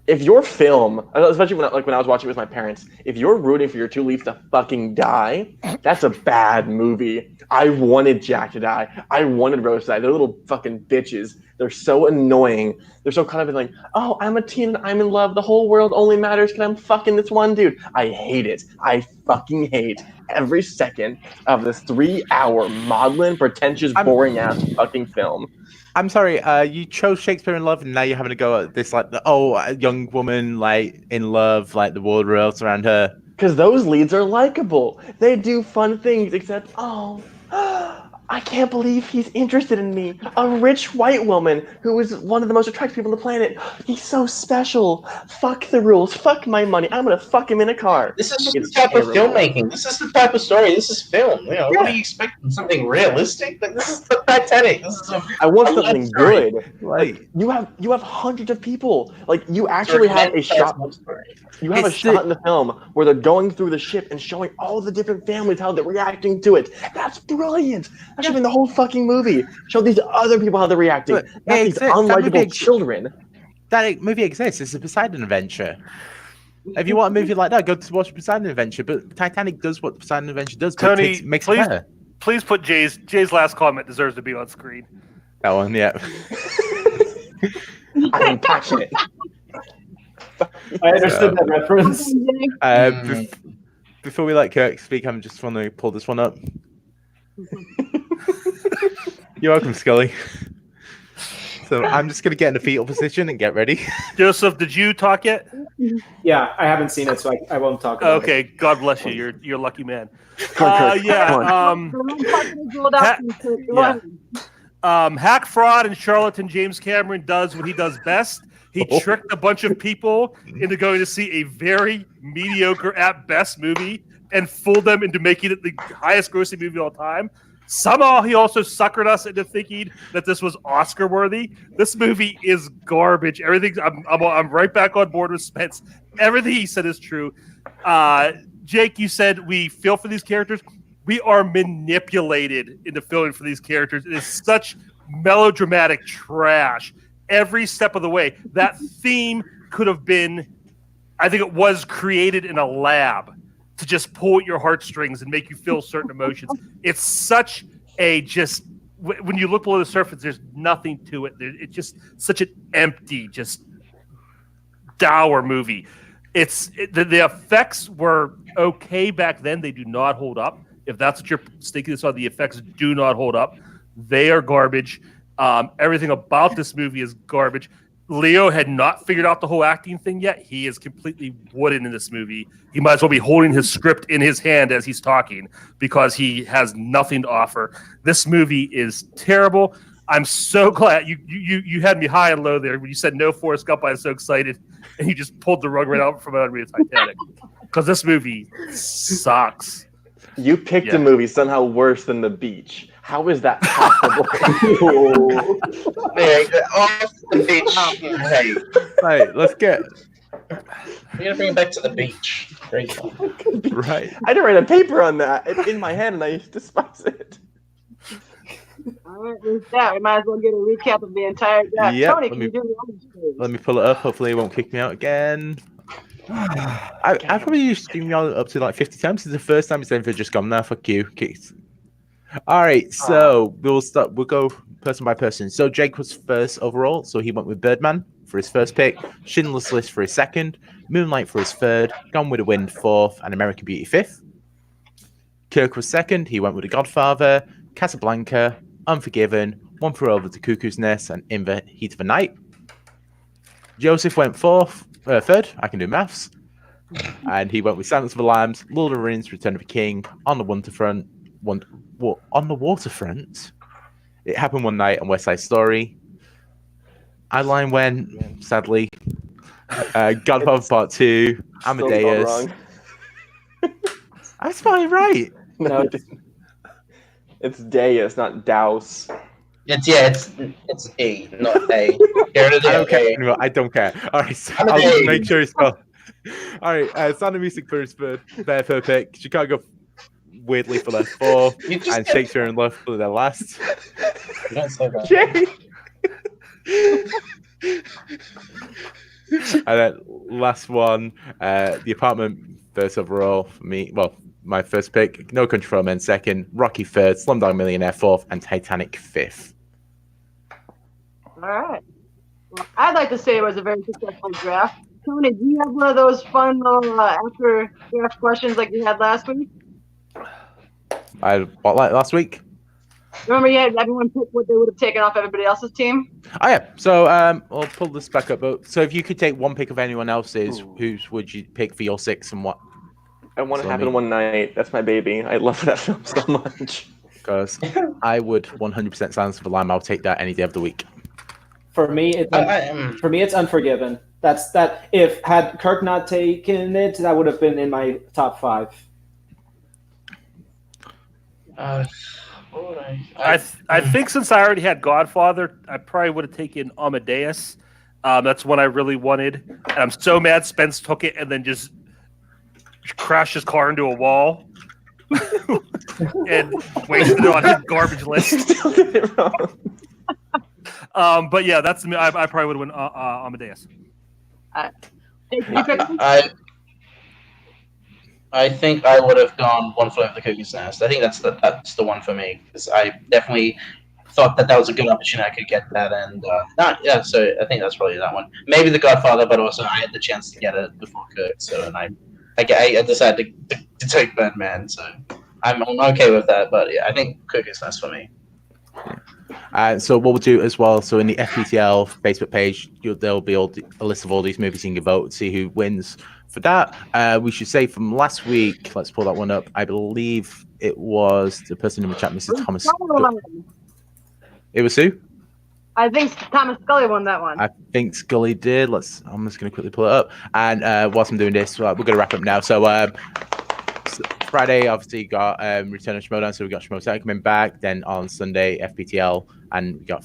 If your film, especially when I was watching it with my parents, if you're rooting for your two leads to fucking die, that's a bad movie. I wanted Jack to die. I wanted Rose to die. They're little fucking bitches. They're so annoying. They're so kind of like, oh, I'm a teen and I'm in love. The whole world only matters because I'm fucking this one dude. I hate it. I fucking hate every second of this 3-hour maudlin, pretentious, boring-ass fucking film. I'm sorry, you chose Shakespeare in Love, and now you're having to go at this like a young woman like in love, like the world revolves around her. Because those leads are likable. They do fun things, except I can't believe he's interested in me. A rich white woman who is one of the most attractive people on the planet. He's so special. Fuck the rules. Fuck my money. I'm gonna fuck him in a car. This is the type of filmmaking. This is the type of story. This is film. You know, what are you expecting? Something realistic? Like this is the Titanic. I want something good. Like you have hundreds of people. Like you actually have a shot. You have a shot in the film where they're going through the ship and showing all the different families how they're reacting to it. That's brilliant. That should have been the whole fucking movie. Show these other people how they're reacting. Not these unlikable children. That movie exists. It's a Poseidon Adventure. If you want a movie like that, go to watch Poseidon Adventure. But Titanic does what Poseidon Adventure does. Tony, makes it better. Please put Jay's last comment deserves to be on screen. That one, yeah. I'm passionate. I understood that reference. Before we let Kirk speak, I'm just want to pull this one up. You're welcome, Scully. So I'm just going to get in the fetal position and get ready. Joseph, did you talk yet? Yeah, I haven't seen it, so I won't talk about it. Okay, God bless you. You're a lucky man. Hack, fraud, and charlatan James Cameron does what he does best. He tricked a bunch of people into going to see a very mediocre at best movie and fooled them into making it the highest grossing movie of all time. Somehow he also suckered us into thinking that this was Oscar worthy. This movie is garbage. Everything I'm right back on board with Spence. Everything he said is true. Jake, you said we feel for these characters. We are manipulated into feeling for these characters. It is such melodramatic trash. Every step of the way. That theme could have been, I think it was created in a lab to just pull at your heartstrings and make you feel certain emotions. It's such a just, when you look below the surface, there's nothing to it. It's just such an empty, just dour movie. The effects were okay back then. They do not hold up. If that's what you're sticking this on, the effects do not hold up. They are garbage. Everything about this movie is garbage. Leo had not figured out the whole acting thing yet, he is completely wooden in this movie. He might as well be holding his script in his hand as he's talking because he has nothing to offer. This movie is terrible. I'm so glad you had me high and low there when you said no Forrest Gump. I was so excited, and you just pulled the rug right out from under me, Titanic, because this movie sucks. You picked a movie somehow worse than The Beach. How is that possible? Off the beach. Hey, Right, let's get we're gonna bring it back to the beach. Great. right. I didn't write a paper on that. It's in my head, and I despise it. All right, with that, we might as well get a recap of the entire draft. Yep, Tony, let can me- you do the honors, please? Let me pull it up. Hopefully, it won't kick me out again. I probably used to stream y'all up to like 50 times. This is the first time it's ever just gone. Now, fuck you. All right, so we'll start. We'll go person by person. So Jake was first overall, so he went with Birdman for his first pick, Schindler's List for his second, Moonlight for his third, Gone with the Wind fourth, and American Beauty fifth. Kirk was second. He went with The Godfather, Casablanca, Unforgiven, One Flew Over the Cuckoo's Nest, and In the Heat of the Night. Joseph went third. I can do maths. And he went with Silence of the Lambs, Lord of the Rings, Return of the King, On the Waterfront, On the Waterfront, It Happened One Night, and West Side Story. Adeline went, sadly. Godfather Part 2, Amadeus. Wrong. I spelled it right. No, No. it's Deus, not Douse. It's A, not A. Get rid of the I don't care. A. Anymore. I don't care. All right, so I'll Amadeus. make sure it's spelled. All right, Sound of Music for his third pick. Chicago weirdly for their fourth, You just and Shakespeare in Love for their last. You don't say that. Jay. And then last one, The Apartment first overall for me. Well, my first pick, No Country for Old Men second, Rocky third, Slumdog Millionaire fourth, and Titanic fifth. All right. Well, I'd like to say it was a very successful draft. Tony, do you have one of those fun little after draft questions like you had last week? What, like last week? Remember you had everyone pick what they would have taken off everybody else's team? Oh yeah. So I'll pull this back up. So if you could take one pick of anyone else's, whose would you pick for your six and what? I Want to So Happen me. One Night. That's my baby. I love that film so much. Because I would 100% Silence of the Lamb. I'll take that any day of the week. For me, it's Unforgiven. That's that. If had Kirk not taken it, that would have been in my top 5. What would I think since I already had Godfather, I probably would have taken Amadeus. That's one I really wanted. And I'm so mad Spence took it and then just crashed his car into a wall and wasted it on his garbage list. Still did it wrong. But yeah, that's me. I probably would have went Amadeus. I think I would have gone One Flew Over the Cuckoo's Nest. I think that's the one for me because I definitely thought that was a good opportunity. I could get that, and so I think that's probably that one. Maybe The Godfather, but also I had the chance to get it before Kirk, so and I decided to take Birdman, so I'm okay with that. But yeah, I think Cuckoo's Nest for me. So what we'll do as well, so in the FPTL Facebook page, there'll be a list of all these movies you can vote, see who wins. For that, we should say from last week, let's pull that one up. I believe it was the person in the chat, Mrs. Thomas. It was who? I think Thomas Scully won that one. I think Scully did. I'm just going to quickly pull it up. And whilst I'm doing this, we're going to wrap up now. So Friday, obviously, got Return of Schmodown, so we got Schmodown coming back. Then on Sunday, FPTL, and we got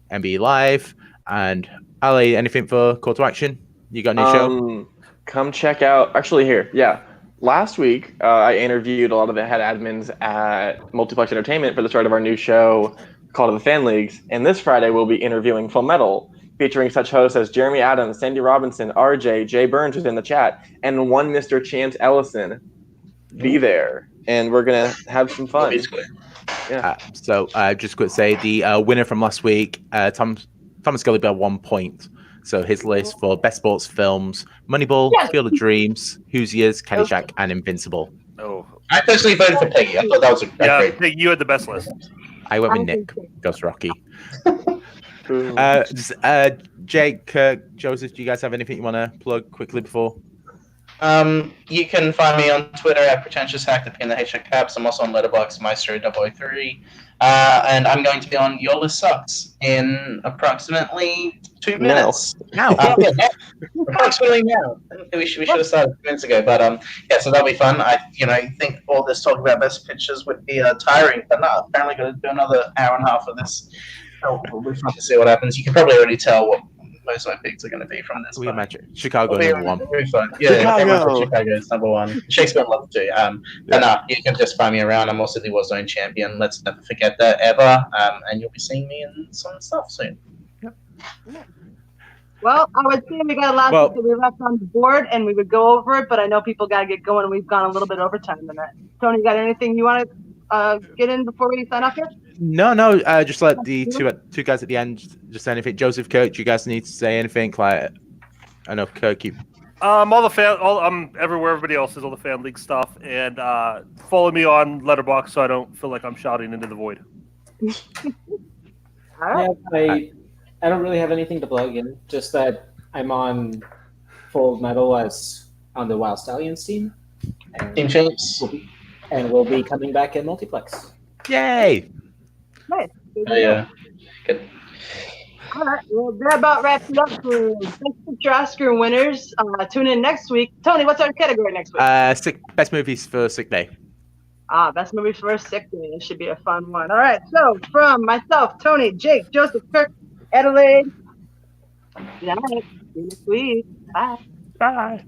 NBA Live. And Ali, anything for call to action? You got a new show? Come check out. Actually, here, yeah. Last week, I interviewed a lot of the head admins at Multiplex Entertainment for the start of our new show called The Fan Leagues. And this Friday, we'll be interviewing Full Metal, featuring such hosts as Jeremy Adams, Sandy Robinson, RJ, Jay Burns was in the chat, and one Mr. Chance Ellison. Be there, and we're gonna have some fun. Yeah. So just quick say the winner from last week, Thomas Scully by 1 point. So his list for best sports films: Moneyball, Field of Dreams, Hoosiers, Caddyshack, and Invincible. Oh, I personally voted for Peggy. I thought that was a great. Peggy, you had the best list. I went with Nick, Ghost Rocky. Jake, Kirk, Joseph, do you guys have anything you want to plug quickly before? You can find me on Twitter at Pretentious Hack, the P and the H Caps. I'm also on Letterboxd, Maestro003. And I'm going to be on Your List Sucks in approximately 2 minutes. Now. Approximately now. We should have started 2 minutes ago. But yeah, so that'll be fun. I think all this talk about best pictures would be tiring, but no, apparently going to do another hour and a half of this. It'll be fun to see what happens. You can probably already tell what most of my picks are going to be from this. We imagine Chicago number one. Very fun. Yeah, Chicago is number one. Shakespeare in Love too. And you can just find me around. I'm also the Warzone champion. Let's never forget that ever. And you'll be seeing me in some stuff soon. Yep. Well, I would say we got a lot that we left on the board, and we would go over it. But I know people got to get going, and we've gone a little bit over time in that. Tony, you got anything you want to get in before we sign off here? No. Just let the two guys at the end just say anything. Joseph, Kirk, do you guys need to say anything? Like, I know Kirk, you. I'm everywhere everybody else is, all the fan league stuff, and follow me on Letterboxd so I don't feel like I'm shouting into the void. All right. I don't really have anything to plug in. Just that I'm on Full Metal as on the Wild Stallions team. Team Champs. And we'll be coming back in Multiplex. Yay! Nice. Yeah. Good. All right. Well, that about wraps it up for Best Picture Oscar winners. Tune in next week. Tony, what's our category next week? Best movies for Sick Day. Best movie for a sick day. This should be a fun one. All right. So from myself, Tony, Jake, Joseph, Kirk, Adelaide. Good night. See you next week. Bye. Bye.